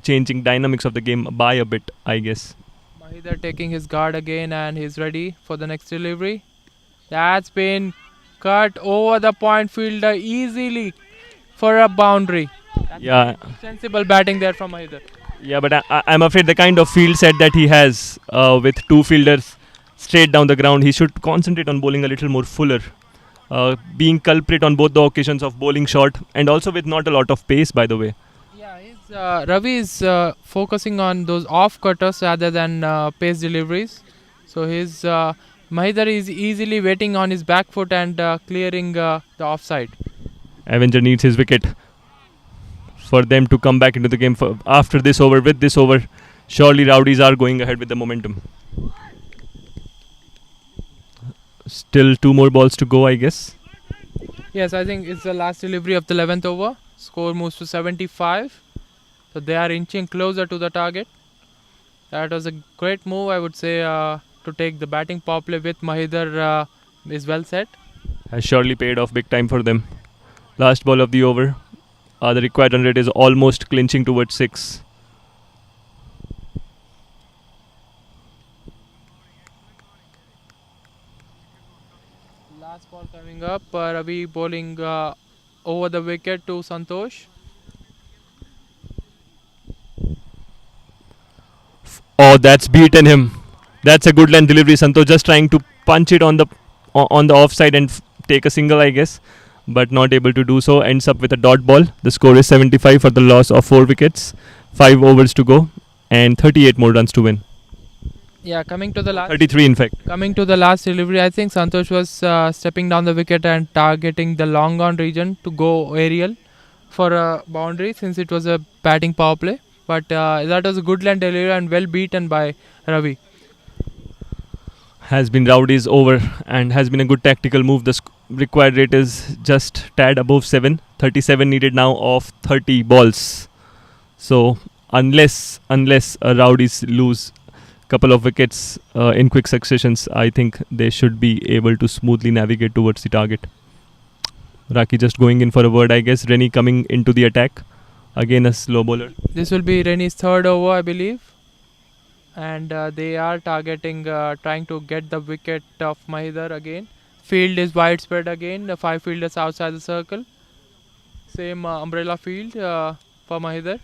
changing dynamics of the game by a bit, I guess. Mahidar taking his guard again, and he's ready for the next delivery. That's been cut over the point fielder easily for a boundary. Yeah. Sensible batting there from Mahidar. Yeah, but I'm afraid the kind of field set that he has with 2 fielders straight down the ground, he should concentrate on bowling a little more fuller. Being culprit on both the occasions of bowling short and also with not a lot of pace, by the way. Yeah, Ravi is focusing on those off cutters rather than pace deliveries. So his Mahidar is easily waiting on his back foot and clearing the offside. Avenger needs his wicket for them to come back into the game after this over. With this over, surely Rowdies are going ahead with the momentum. Still 2 more balls to go, I guess. Yes, I think it's the last delivery of the 11th over. Score moves to 75. So they are inching closer to the target. That was a great move, I would say, to take the batting power play with Mahidar is well set. Has surely paid off big time for them. Last ball of the over. The required run rate is almost clinching towards 6. Last ball coming up. Ravi bowling over the wicket to Santosh. Oh, that's beaten him. That's a good line delivery. Santosh just trying to punch it on the offside and take a single, I guess, but not able to do so. Ends up with a dot ball. The score is 75 for the loss of 4 wickets. 5 overs to go and 38 more runs to win. Yeah, coming to the last 33 in fact. Coming to the last delivery, I think Santosh was stepping down the wicket and targeting the long on region to go aerial for a boundary since it was a batting power play. But that was a good line delivery and well beaten by Ravi. Has been Rowdies over and has been a good tactical move. required rate is just tad above 7. 37 needed now of 30 balls. So unless Rowdies lose couple of wickets in quick successions, I think they should be able to smoothly navigate towards the target. Raki just going in for a word, I guess. Rennie coming into the attack. Again a slow bowler. This will be Rennie's third over, I believe. And they are targeting, trying to get the wicket of Mahidar again. Field is widespread again. The 5 fielders outside the circle. Same umbrella field for Mahidar.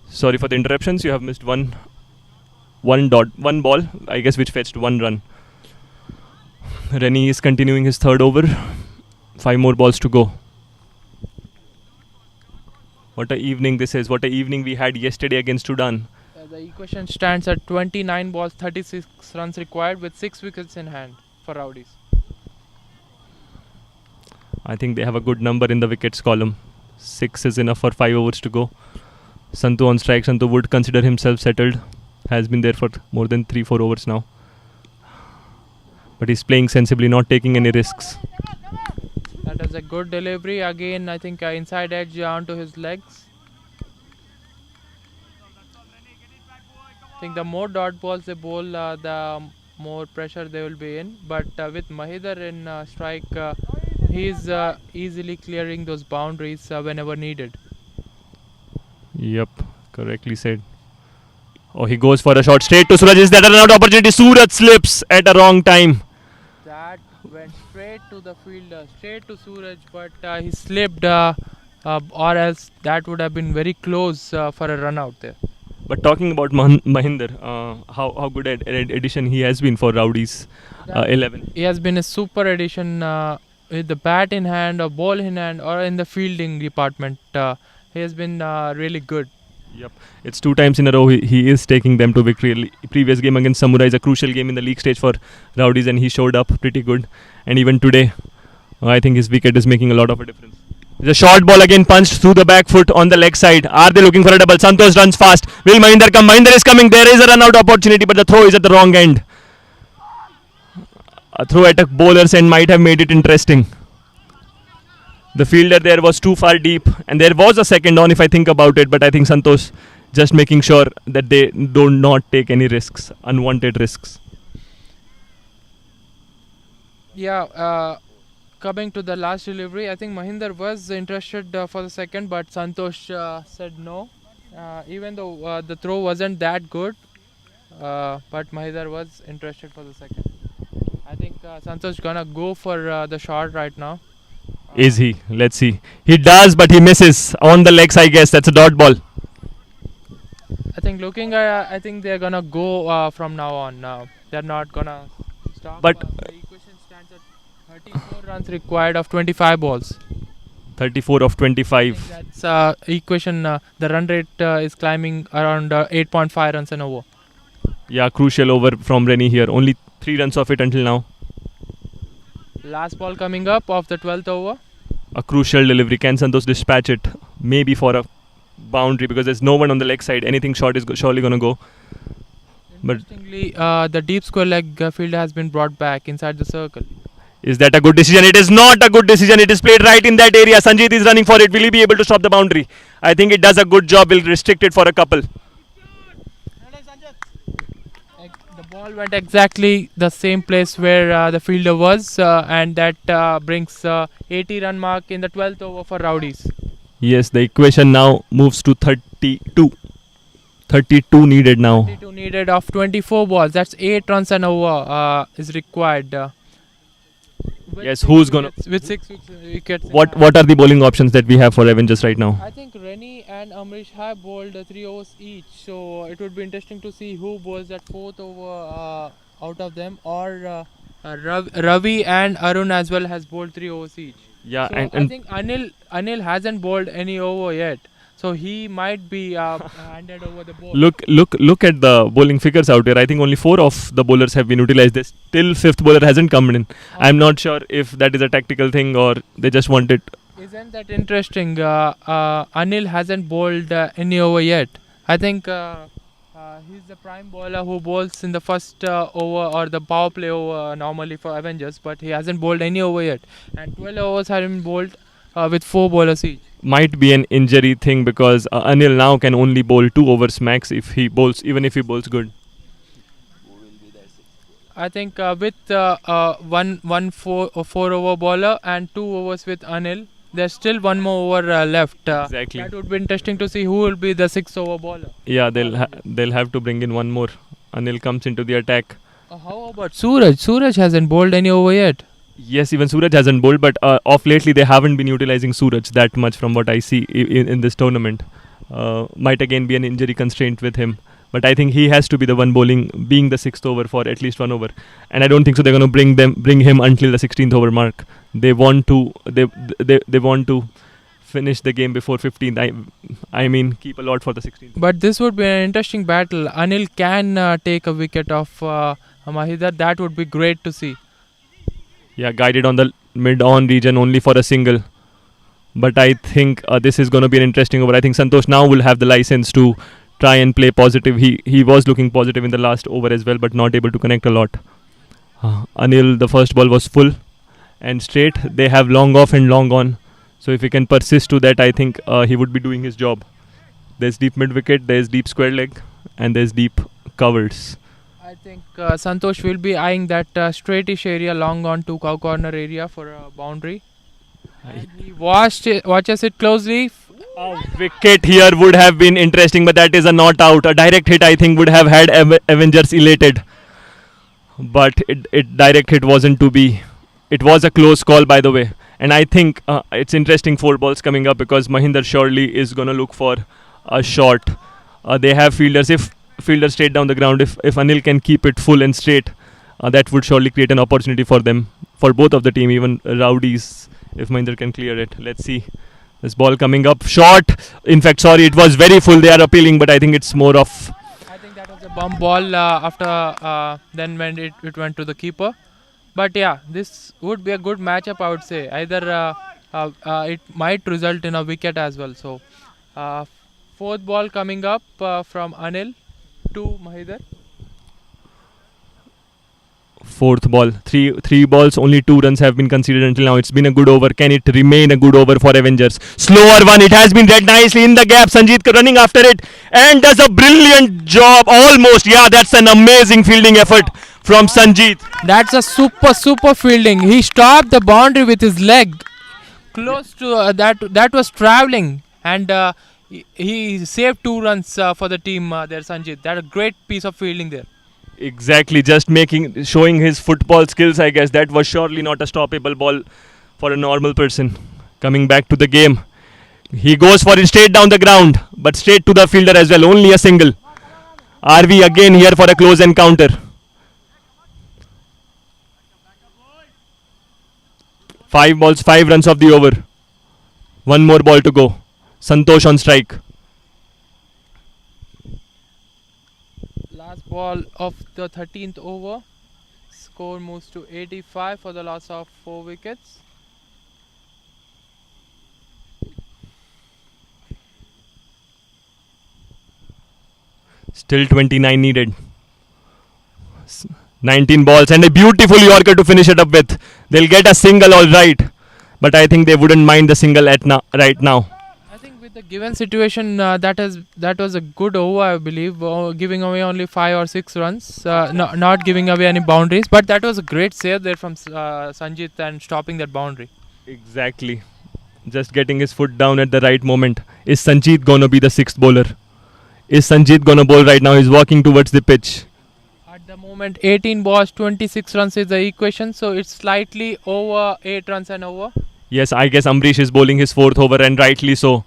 Sorry for the interruptions. You have missed one ball, I guess, which fetched 1 run. Rennie is continuing his third over. 5 more balls to go. What a evening this is. What a evening we had yesterday against Sudan. The equation stands at 29 balls, 36 runs required with 6 wickets in hand for Rowdies. I think they have a good number in the wickets column. 6 is enough for 5 overs to go. Santu on strike. Santu would consider himself settled. Has been there for more than 3-4 overs now. But he's playing sensibly, not taking any risks. That is a good delivery. Again, I think inside edge onto his legs. I think the more dot balls they bowl, the more pressure they will be in. But with Mahidar in strike, he's easily clearing those boundaries whenever needed. Yep, correctly said. Oh, he goes for a shot straight to Suraj. Is that an out opportunity? Suraj slips at a wrong time. That went straight to the fielder, straight to Suraj, but he slipped, or else that would have been very close for a run out there. But talking about Mahinder, how good an addition he has been for Rowdies 11. He has been a super addition with the bat in hand, or ball in hand, or in the fielding department. He has been really good. Yep, it's 2 times in a row he is taking them to victory. Previous game against Samurai is a crucial game in the league stage for Rowdies, and he showed up pretty good. And even today, I think his wicket is making a lot of a difference. The short ball again punched through the back foot on the leg side. Are they looking for a double? Santosh runs fast. Will Mahinder come? Mahinder is coming. There is a run out opportunity, but the throw is at the wrong end. A throw at a bowler's end might have made it interesting. The fielder there was too far deep, and there was a second on if I think about it, but I think Santosh just making sure that they do not take any risks, unwanted risks. Yeah, coming to the last delivery, I think Mahinder was interested for the second, but Santosh said no. Even though the throw wasn't that good, but Mahinder was interested for the second. I think Santosh gonna go for the shot right now. Is he? Let's see. He does, but he misses on the legs, I guess. That's a dot ball. I think I think they're gonna go from now on. They're not gonna stop. But the equation stands at 34 runs required of 25 balls. 34 of 25. That's equation. The run rate is climbing around 8.5 runs an over. Yeah, crucial over from Rennie here. Only 3 runs of it until now. Last ball coming up of the 12th over. A crucial delivery. Can Santosh dispatch it? Maybe for a boundary, because there's no one on the leg side. Anything short is surely going to go. But interestingly, the deep square leg fielder has been brought back inside the circle. is that a good decision? It is not a good decision. It is played right in that area. Sanjeet is running for it. Will he be able to stop the boundary? I think it does a good job. Will restrict it for a couple. The ball went exactly the same place where the fielder was, and that brings 80 run mark in the 12th over for Rowdies. Yes, the equation now moves to 32. 32 needed now. 32 needed of 24 balls. That's 8 runs an over is required. Yes, who's gonna with 6 wickets? What are the bowling options that we have for Avengers right now? I think Rennie and Amrish have bowled 3 overs each, so it would be interesting to see who bowls that 4th over out of them, or Ravi and Arun as well has bowled 3 overs each. Yeah, So I and think Anil hasn't bowled any over yet. So he might be handed over the ball. look at the bowling figures out here. I think only 4 of the bowlers have been utilized. This still fifth bowler hasn't come in. I'm not sure if that is a tactical thing or they just want it. Isn't that interesting? Anil hasn't bowled any over yet. I think he's the prime bowler who bowls in the first over or the power play over normally for Avengers, but he hasn't bowled any over yet. And 12 overs have been bowled with 4 bowlers each. Might be an injury thing because Anil now can only bowl 2 overs max if he bowls, even if he bowls good. I think with four over bowler and 2 overs with Anil, there's still one more over left. Exactly. That would be interesting to see who will be the 6 over bowler. Yeah, they'll have to bring in one more. Anil comes into the attack. How about Suraj? Suraj hasn't bowled any over yet. Yes, even Suraj hasn't bowled, but off lately they haven't been utilizing Suraj that much from what I see in this tournament. Might again be an injury constraint with him, but I think he has to be the one bowling, being the 6th over for at least 1 over. And I don't think so. They're going to bring him until the 16th over mark. They want to want to finish the game before 15th. I mean, keep a lot for the 16th. But this would be an interesting battle. Anil can take a wicket off Mahidar. That would be great to see. Yeah, guided on the mid-on region only for a single. But I think this is going to be an interesting over. I think Santosh now will have the license to try and play positive. He was looking positive in the last over as well, but not able to connect a lot. Anil, the first ball was full and straight. They have long off and long on. So if he can persist to that, I think he would be doing his job. There's deep mid-wicket, there's deep square leg, and there's deep covers. I think Santosh will be eyeing that straightish area long on to cow corner area for a boundary. And he watches it closely. A wicket here would have been interesting, but that is a not out. A direct hit, I think, would have had Avengers elated. But it direct hit wasn't to be. It was a close call, by the way. And I think it's interesting 4 balls coming up because Mahinder surely is going to look for a shot. They have fielders. If fielder straight down the ground, if Anil can keep it full and straight, that would surely create an opportunity for them, for both of the team, even Rowdies, if Mahinder can clear it. Let's see. This ball coming up short. In fact, sorry, it was very full. They are appealing, but I think it's more of... I think that was a bump ball after then when it went to the keeper. But yeah, this would be a good matchup, I would say. Either it might result in a wicket as well. So, 4th ball coming up from Anil to Mahidar. 4th ball. Three balls, only 2 runs have been conceded until now. It's been a good over. Can it remain a good over for Avengers? Slower one. It has been read nicely in the gap. Sanjeet running after it and does a brilliant job. Almost. Yeah, that's an amazing fielding effort from Sanjeet. That's a super fielding. He stopped the boundary with his leg. Close to that was travelling. And he saved 2 runs for the team there, Sanjeet. That's a great piece of fielding there. Exactly, just showing his football skills, I guess. That was surely not a stoppable ball for a normal person. Coming back to the game, he goes for it straight down the ground, but straight to the fielder as well. Only a single. Are we again here for a close encounter? 5 balls, 5 runs of the over. 1 more ball to go. Santosh on strike. Last ball of the 13th over. Score moves to 85 for the loss of 4 wickets. Still 29 needed. 19 balls and a beautiful Yorker to finish it up with. They'll get a single, all right. But I think they wouldn't mind the single right now. I think with the given situation, that was a good over, I believe. Giving away only 5 or 6 runs, not giving away any boundaries. But that was a great save there from Sanjeet and stopping that boundary. Exactly. Just getting his foot down at the right moment. Is Sanjeet gonna be the 6th bowler? Is Sanjeet gonna bowl right now? He's walking towards the pitch. At the moment, 18 balls, 26 runs is the equation. So it's slightly over 8 runs and over. Yes, I guess Amrish is bowling his 4th over, and rightly so.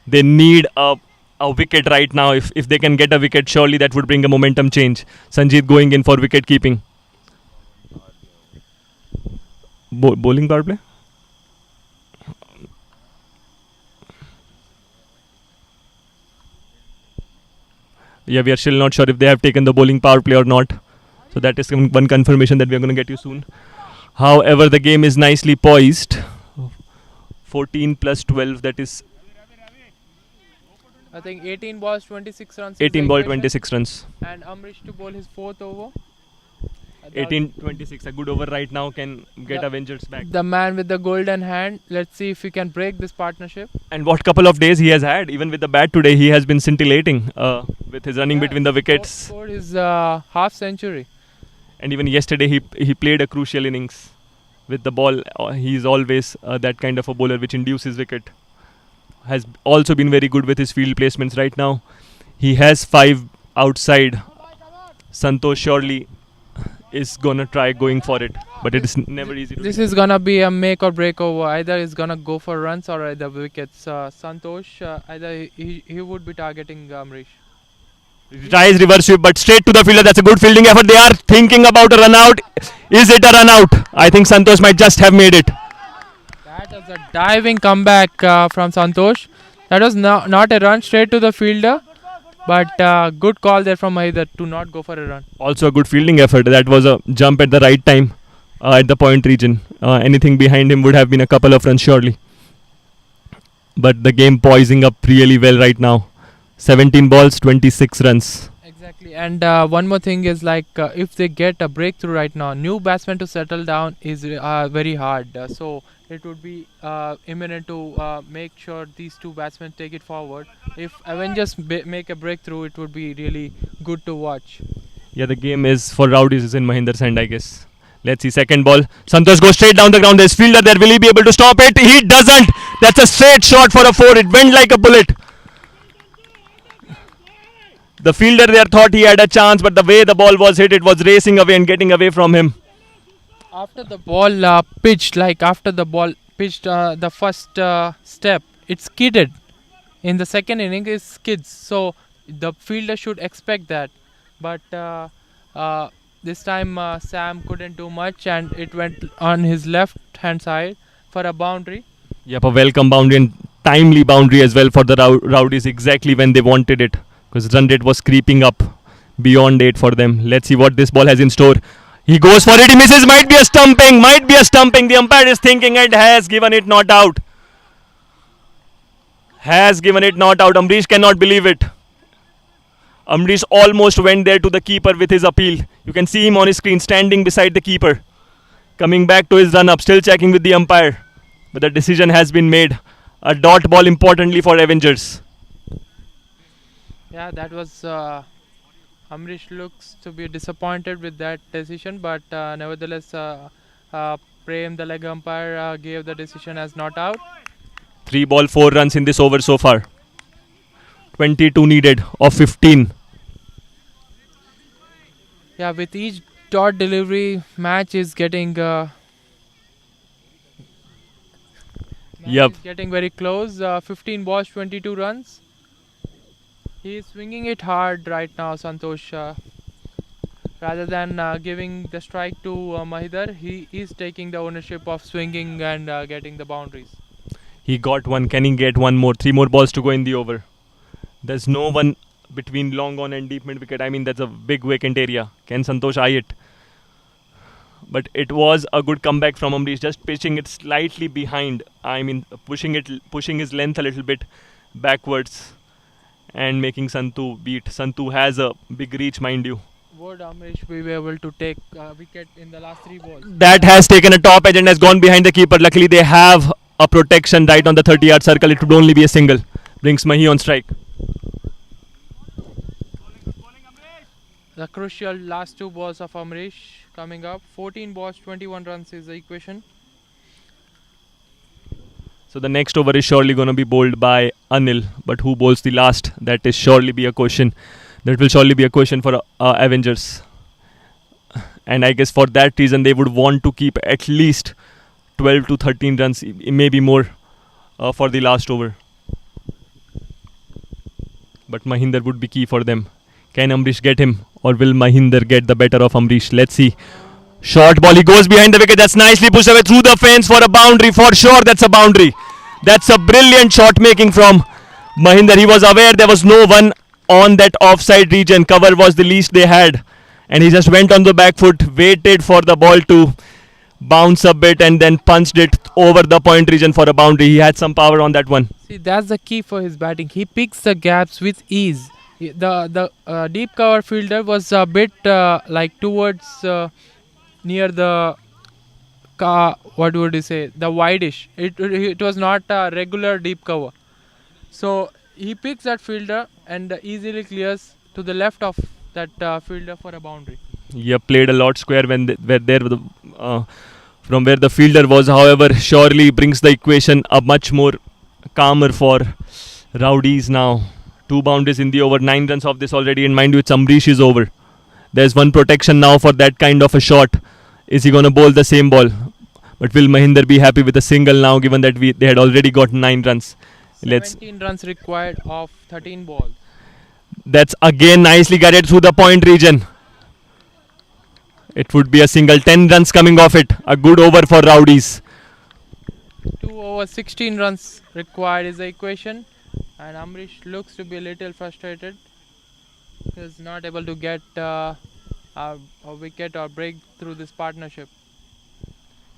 They need a wicket right now. If they can get a wicket, surely that would bring a momentum change. Sanjeet going in for wicket keeping. Bowling power play? Yeah, we are still not sure if they have taken the bowling power play or not. So that is one confirmation that we are going to get you soon. However, the game is nicely poised. 14 plus 12, that is I think 18 balls, 26 runs. 18 ball, 26 runs. And Amrish to bowl his fourth over. 18-26, a good over right now can get The- Avengers back. The man with the golden hand. Let's see if he can break this partnership. And what couple of days he has had, even with the bat today, he has been scintillating with his running between the wickets. Scored his half century. And even yesterday he played a crucial innings with the ball. He is always that kind of a bowler which induces wicket. Has also been very good with his field placements right now. He has 5 outside. Santosh surely is gonna try going for it, but it is never easy to This do. is gonna be a make or break over. Either he's gonna go for runs or either wickets. Santosh, either he would be targeting Amrish. He tries reverse sweep, but straight to the fielder. That's a good fielding effort. They are thinking about a run out. Is it a run out? I think Santosh might just have made it. That was a diving comeback from Santosh. That was not a run straight to the fielder, but good call there from either to not go for a run. Also a good fielding effort. That was a jump at the right time at the point region. Anything behind him would have been a couple of runs surely. But the game poising up really well right now. 17 balls, 26 runs. Exactly. And one more thing is like if they get a breakthrough right now, new batsman to settle down is very hard. So it would be imminent to make sure these two batsmen take it forward. If Avengers make a breakthrough, it would be really good to watch. Yeah, the game is for Rowdies is in Mahinder's hand, I guess. Let's see, second ball. Santosh goes straight down the ground. There's fielder there. Will he be able to stop it? He doesn't. That's a straight shot for a 4. It went like a bullet. The fielder there thought he had a chance, but the way the ball was hit, it was racing away and getting away from him. After the ball pitched, the first step, it skidded. In the second inning, it skids. So the fielder should expect that. But this time Sam couldn't do much and it went on his left hand side for a boundary. Yep, a welcome boundary and timely boundary as well for the Rowdies exactly when they wanted it. Because run rate was creeping up beyond 8 for them. Let's see what this ball has in store. He goes for it, he misses, might be a stumping. The umpire is thinking and has given it not out. Amrish cannot believe it. Amrish almost went there to the keeper with his appeal. You can see him on his screen standing beside the keeper. Coming back to his run up, still checking with the umpire. But the decision has been made. A dot ball importantly for Avengers. Yeah, that was Amrish looks to be disappointed with that decision, but nevertheless Prem, the leg umpire, gave the decision as not out. 3 ball 4 runs in this over so far. 22 needed of 15. Yeah, with each dot delivery, match is getting Yep. getting very close. 15 balls, 22 runs. He is swinging it hard right now, Santosh. Rather than giving the strike to Mahidar, he is taking the ownership of swinging and getting the boundaries. He got one. Can he get one more? 3 more balls to go in the over. There's no one between long on and deep mid wicket. I mean, that's a big vacant area. Can Santosh eye it? But it was a good comeback from Amrish, just pitching it slightly behind. I mean, pushing his length a little bit backwards and making Santu beat. Santu has a big reach, mind you. Would Amrish be able to take wicket in the last 3 balls? That has taken a top edge and has gone behind the keeper. Luckily, they have a protection right on the 30-yard circle. It would only be a single. Brings Mahi on strike. The crucial last 2 balls of Amrish coming up. 14 balls, 21 runs is the equation. So the next over is surely going to be bowled by Anil. But who bowls the last? That is surely be a question. That will surely be a question for Avengers. And I guess for that reason they would want to keep at least 12 to 13 runs, maybe more, for the last over. But Mahinder would be key for them. Can Amrish get him? Or will Mahinder get the better of Amrish? Let's see. Short ball. He goes behind the wicket. That's nicely pushed away through the fence for a boundary. For sure, that's a boundary. That's a brilliant shot making from Mahinder. He was aware there was no one on that offside region. Cover was the least they had. And he just went on the back foot, waited for the ball to bounce a bit and then punched it over the point region for a boundary. He had some power on that one. See, that's the key for his batting. He picks the gaps with ease. The deep cover fielder was a bit like towards near the what would you say, the wideish. It was not a regular deep cover. So he picks that fielder and easily clears to the left of that fielder for a boundary. He played a lot square when they were there from where the fielder was. However, surely brings the equation a much more calmer for Rowdies now. 2 boundaries in the over, 9 runs off this already, and mind you, it's Amrish is over. There's one protection now for that kind of a shot. Is he going to bowl the same ball? But will Mahinder be happy with a single now, given that they had already got 9 runs? 17 runs required of 13 balls. That's again nicely guided through the point region. It would be a single. 10 runs coming off it. A good over for Rowdies. 2 over 16 runs required is the equation, and Amrish looks to be a little frustrated. He's not able to get a wicket or break through this partnership.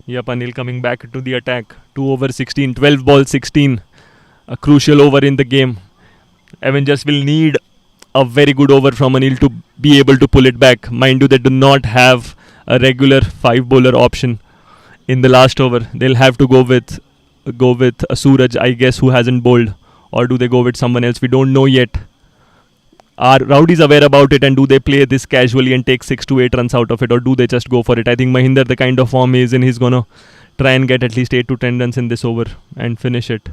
Yep, Anil coming back to the attack. 2 over 16, 12 balls 16. A crucial over in the game. Avengers will need a very good over from Anil to be able to pull it back. Mind you, they do not have a regular 5 bowler option in the last over. They'll have to go with a Suraj, I guess, who hasn't bowled, or do they go with someone else? We don't know yet. Are Rowdies aware about it, and do they play this casually and take 6 to 8 runs out of it, or do they just go for it? I think Mahinder, the kind of form he is in, he's gonna try and get at least 8 to 10 runs in this over and finish it.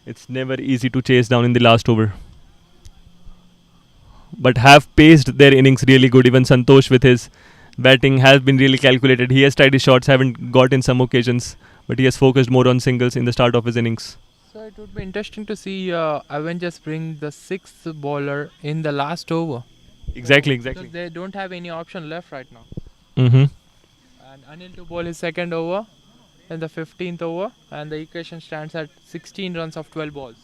It's never easy to chase down in the last over, but have paced their innings really good. Even Santosh with his batting has been really calculated. He has tried his shots, haven't got in some occasions, but he has focused more on singles in the start of his innings. So it would be interesting to see Avengers bring the 6th bowler in the last over. Exactly. Because they don't have any option left right now. Mm-hmm. And Anil to bowl his 2nd over in the 15th over, and the equation stands at 16 runs of 12 balls.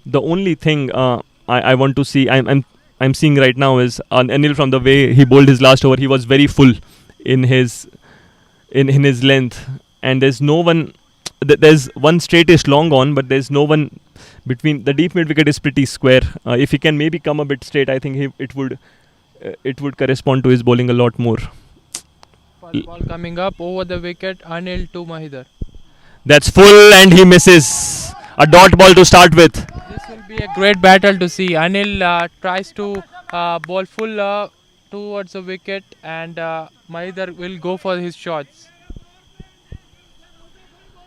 The only thing I want to see, I'm seeing right now is Anil, from the way he bowled his last over, he was very full in his length, and there's no one. There's one straightish long on, but there's no one between. The deep mid wicket is pretty square. If he can maybe come a bit straight, I think it would correspond to his bowling a lot more. First ball coming up over the wicket, Anil to Mahinder. That's full, and he misses. A dot ball to start with. This will be a great battle to see. Anil tries to bowl full towards the wicket, and Mahinder will go for his shots.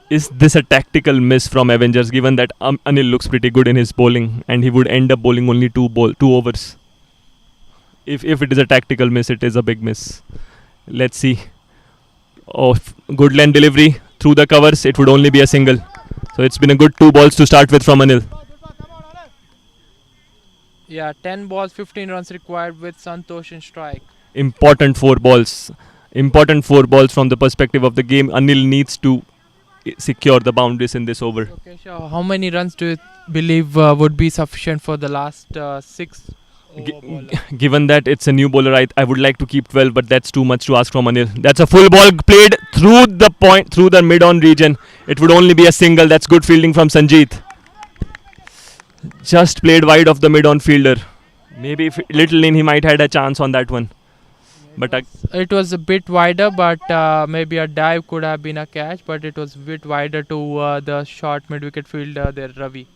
Is this a tactical miss from Avengers, given that Anil looks pretty good in his bowling, and he would end up bowling only 2 overs? If it is a tactical miss, it is a big miss. Let's see. Oh, good length delivery through the covers. It would only be a single. So it's been a good 2 balls to start with from Anil. Yeah, 10 balls, 15 runs required with Santosh in strike. Important 4 balls. Important 4 balls from the perspective of the game. Anil needs to secure the boundaries in this over. Okay, sure. How many runs do you believe would be sufficient for the last 6 over bowler? Given that it's a new bowler, I would like to keep 12, but that's too much to ask from Anil. That's a full ball played through the point, through the mid-on region. It would only be a single. That's good fielding from Sanjeet. Just played wide of the mid-on fielder. Maybe if little in, he might had a chance on that one. But it was a bit wider, but maybe a dive could have been a catch, but it was a bit wider to the short mid-wicket fielder there, Ravi.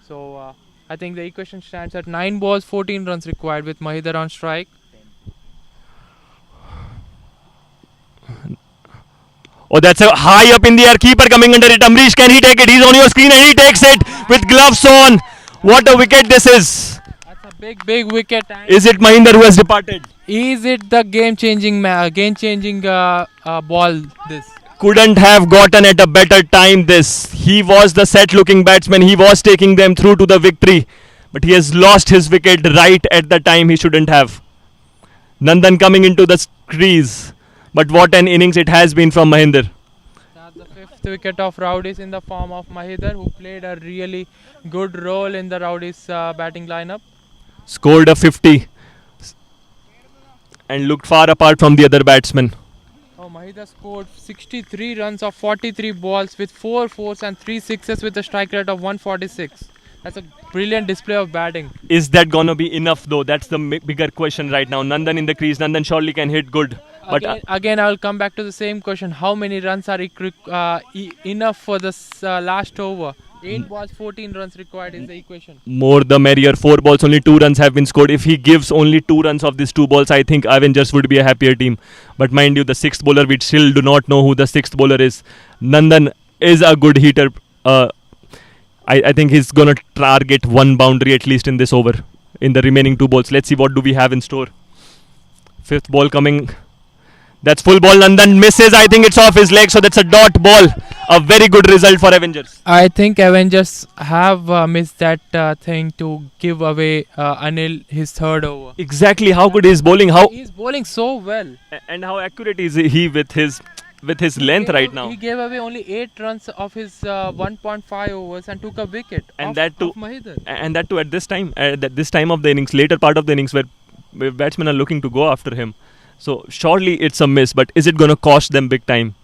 So I think the equation stands at 9 balls, 14 runs required with Mahinder on strike. Oh, that's a high up in the air. Keeper coming under it. Amrish, can he take it? He's on your screen and he takes it with gloves on. What a wicket this is. That's a big wicket. Is it Mahinder who has departed? Is it the game-changing ball this? Couldn't have gotten at a better time this. He was the set-looking batsman. He was taking them through to the victory. But he has lost his wicket right at the time he shouldn't have. Nandan coming into the crease. But what an innings it has been from Mahinder. That's the fifth wicket of Rowdies in the form of Mahidar, who played a really good role in the Rowdies batting lineup. Scored a 50 and looked far apart from the other batsmen. Oh, Mahidar scored 63 runs of 43 balls with 4 fours and 3 sixes with a strike rate of 146. That's a brilliant display of batting. Is that gonna be enough though? That's the bigger question right now. Nandan in the crease. Nandan surely can hit good. But Again, I will come back to the same question. How many runs are enough for this last over? 8 balls, 14 runs required is the equation. more the merrier. 4 balls, only 2 runs have been scored. If he gives only 2 runs of these 2 balls, I think Avengers would be a happier team. But mind you, the 6th bowler, we still do not know who the 6th bowler is. Nandan is a good hitter. I think he's going to target 1 boundary at least in this over, in the remaining 2 balls. Let's see what do we have in store. 5th ball coming. That's full ball. Nandan misses. I think it's off his leg, so that's a dot ball. A very good result for Avengers. I think Avengers have missed that thing to give away Anil his third over. Exactly. How good is bowling? How He's bowling so well. and how accurate is he with his length right now? He gave away only 8 runs of his 1.5 overs and took a wicket. And of, that too- of Mahidar. And that too at this time of the innings, later part of the innings, where batsmen are looking to go after him. So surely it's a miss, but is it going to cost them big time?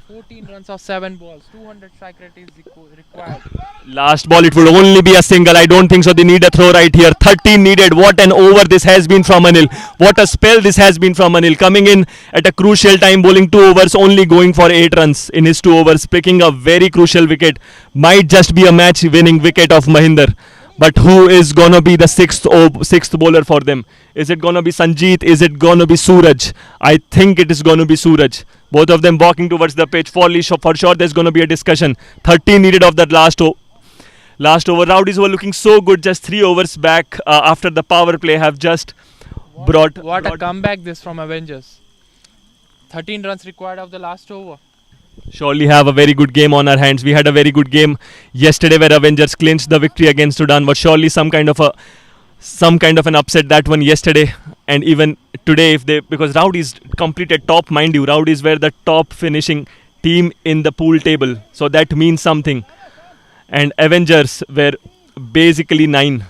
14 runs of 7 balls. 200 strike rate is required. Last ball, it would only be a single. I don't think so. They need a throw right here. 13 needed. What an over this has been from Anil. What a spell this has been from Anil. Coming in at a crucial time, bowling 2 overs, only going for 8 runs in his 2 overs, picking a very crucial wicket. Might just be a match-winning wicket of Mahinder. But who is gonna be the sixth bowler for them? Is it gonna be Sanjeet? Is it gonna be Suraj? I think it is gonna be Suraj. Both of them walking towards the pitch. For sure, there's gonna be a discussion. 13 needed of that last over. Rowdies were looking so good just 3 overs back after the power play have just brought. A comeback this from Avengers. 13 runs required of the last over. Surely have a very good game on our hands. We had a very good game yesterday where Avengers clinched the victory against Sudan, but surely some kind of an upset that one yesterday, and even today because Rowdies completed top, mind you. Rowdies were the top finishing team in the pool table, so that means something. And Avengers were basically 9.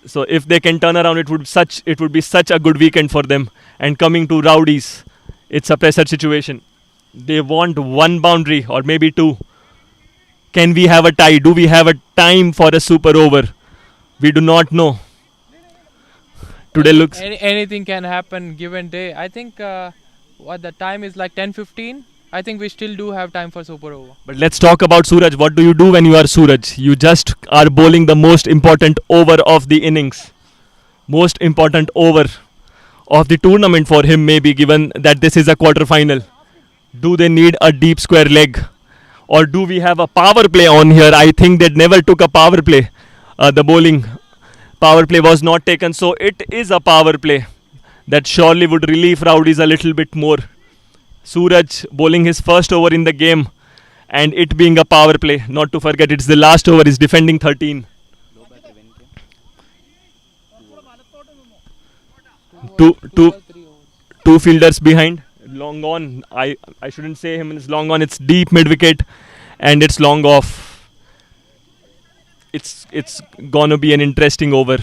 So if they can turn around, it would be such a good weekend for them. And coming to Rowdies, it's a pressure situation. They want 1 boundary or maybe 2. Can we have a tie? Do we have a time for a super over? We do not know. Today looks. Anything can happen given day. I think what the time is like 10:15. I think we still do have time for super over. But let's talk about Suraj. What do you do when you are Suraj? You just are bowling the most important over of the innings. Most important over of the tournament for him, maybe, given that this is a quarter final. Do they need a deep square leg? Or do we have a power play on here? I think they never took a power play. The bowling power play was not taken, so it is a power play that surely would relieve Rowdies a little bit more. Suraj bowling his first over in the game, and it being a power play. Not to forget, it's the last over. He's defending 13. Two fielders behind. Long on. I shouldn't say him. It's long on. It's deep mid wicket, and it's long off. It's gonna be an interesting over.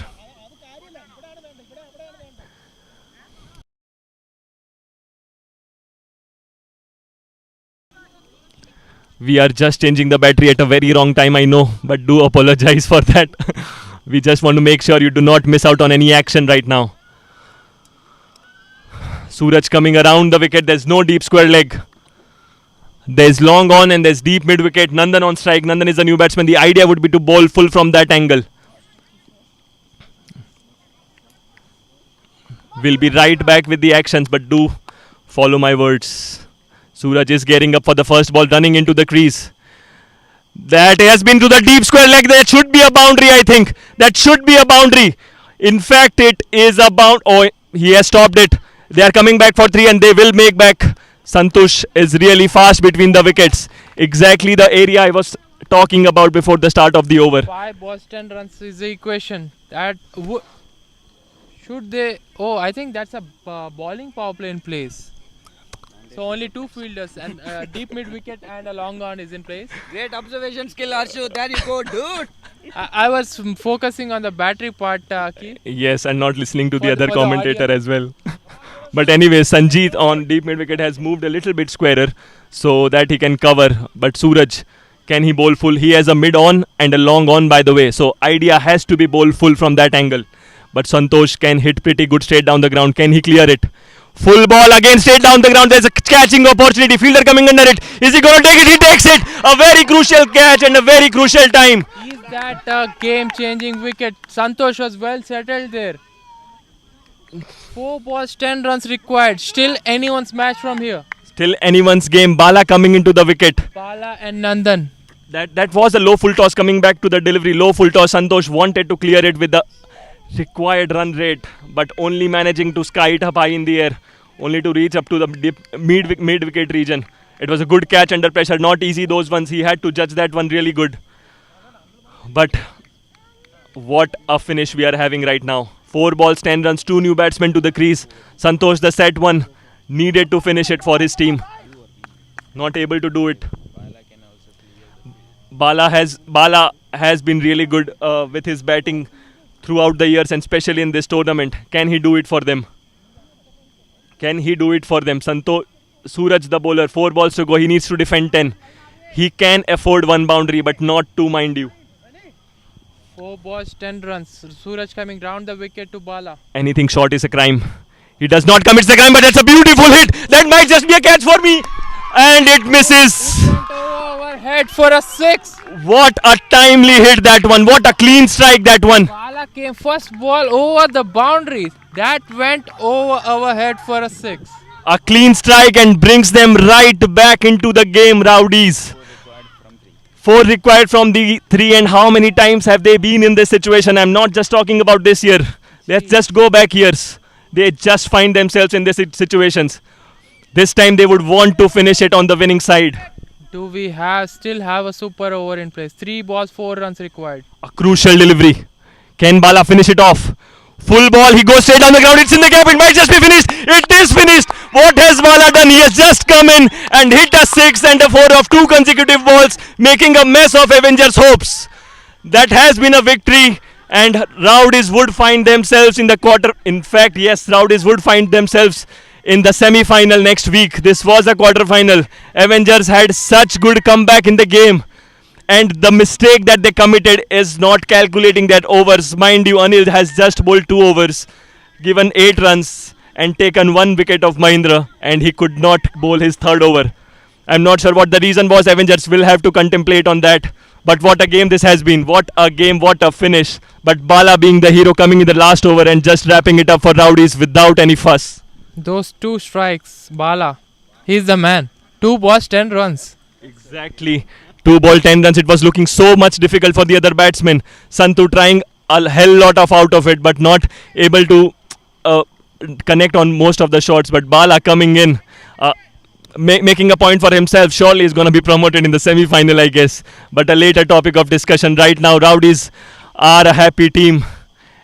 We are just changing the battery at a very wrong time, I know, but do apologize for that. We just want to make sure you do not miss out on any action right now. Suraj coming around the wicket. There's no deep square leg. There's long on and there's deep mid wicket. Nandan on strike. Nandan is a new batsman. The idea would be to bowl full from that angle. We'll be right back with the actions, but do follow my words. Suraj is getting up for the first ball, running into the crease. That has been to the deep square leg. That should be a boundary, I think. That should be a boundary. In fact, it is a bound. Oh, he has stopped it. They are coming back for 3 and they will make back. Santush is really fast between the wickets. Exactly the area I was talking about before the start of the over. 5 balls, 10 runs is the equation. That Should they? Oh, I think that's a bowling power play in place. So only two fielders and deep mid wicket and a long on is in place. Great observation skill, Arshu. There you go, dude. I was focusing on the battery part, Keith. Yes, and not listening to For the the- other for the commentator audience. as well. But anyway, Sanjeet on deep mid wicket has moved a little bit squarer so that he can cover. But Suraj, can he bowl full? He has a mid on and a long on, by the way. So idea has to be bowl full from that angle. But Santosh can hit pretty good straight down the ground. Can he clear it? Full ball again straight down the ground. There's a catching opportunity. Fielder coming under it. Is he going to take it? He takes it. A very crucial catch and a very crucial time. Is that a game-changing wicket? Santosh was well settled there. 4 balls, 10 runs required. Still anyone's match from here. Still anyone's game. Bala coming into the wicket. Bala and Nandan. That was a low full toss coming back to the delivery. Low full toss. Santosh wanted to clear it with the required run rate, but only managing to sky it up high in the air, only to reach up to the mid wicket region. It was a good catch under pressure. Not easy those ones. He had to judge that one really good. But what a finish we are having right now. 4 balls, 10 runs, 2 new batsmen to the crease. Santosh, the set one, needed to finish it for his team. Not able to do it. Bala has been really good with his batting throughout the years, and especially in this tournament. Can he do it for them? Can he do it for them? Suraj the bowler, 4 balls to go. He needs to defend 10. He can afford 1 boundary, but not 2, mind you. 4 balls, 10 runs. Suraj coming round the wicket to Bala. Anything short is a crime. He does not commit the crime, but that's a beautiful hit. That might just be a catch for me. And it misses. Went over head for a 6. What a timely hit that one. What a clean strike that one. Bala came first ball over the boundary. That went over our head for a 6. A clean strike and brings them right back into the game, Rowdies. 4 required from the 3, and how many times have they been in this situation? I'm not just talking about this year. Let's just go back years. They just find themselves in these situations. This time they would want to finish it on the winning side. Do we still have a super over in place? 3 balls, 4 runs required. A crucial delivery. Can Bala finish it off? Full ball, he goes straight on the ground. It's in the gap. It might just be finished. It is finished. What has Bala done? He has just come in and hit a 6 and a 4 of 2 consecutive balls, making a mess of Avengers' hopes. That has been a victory, and Rowdies would find themselves in the quarter. In fact, yes, Rowdies would find themselves in the semi-final next week. This was a quarter-final. Avengers had such good comeback in the game. And the mistake that they committed is not calculating that overs. Mind you, Anil has just bowled 2 overs, given 8 runs and taken 1 wicket of Mahindra, and he could not bowl his 3rd over. I'm not sure what the reason was. Avengers will have to contemplate on that. But what a game this has been. What a game, what a finish. But Bala being the hero, coming in the last over and just wrapping it up for Rowdies without any fuss. Those 2 strikes, Bala. He's the man. 2 balls, 10 runs. Exactly. 2 ball, 10 runs. It was looking so much difficult for the other batsmen. Santu trying a hell lot of out of it, but not able to connect on most of the shots. But Bala coming in, making a point for himself. Surely is going to be promoted in the semi-final, I guess. But a later topic of discussion. Right now, Rowdies are a happy team,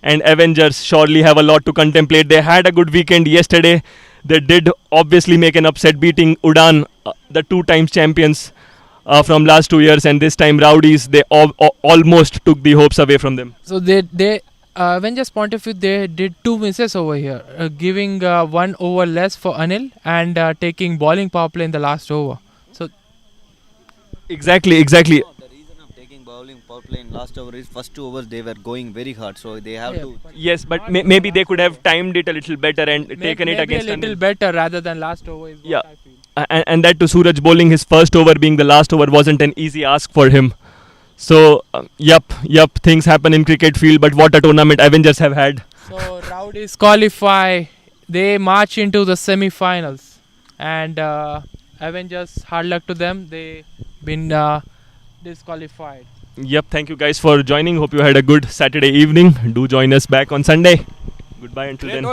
and Avengers surely have a lot to contemplate. They had a good weekend yesterday. They did obviously make an upset, beating Udan, the 2 times champions from last 2 years, and this time Rowdies, they almost took the hopes away from them. So they Avengers point of view, they did 2 misses over here, giving 1 over less for Anil and taking bowling power play in the last over. So Exactly. The reason of taking bowling power play in last over is first 2 overs they were going very hard, so they have to. Yes, but maybe they could have timed it a little better and taken it maybe against a little Anil. better rather than last over is what Yeah. I feel. And that to Suraj bowling his first over being the last over wasn't an easy ask for him. So, yup, things happen in cricket field, but what a tournament Avengers have had. So Rowdies qualify, they march into the semi-finals, and Avengers, hard luck to them, they been disqualified. Yep, thank you guys for joining. Hope you had a good Saturday evening. Do join us back on Sunday. Goodbye until then.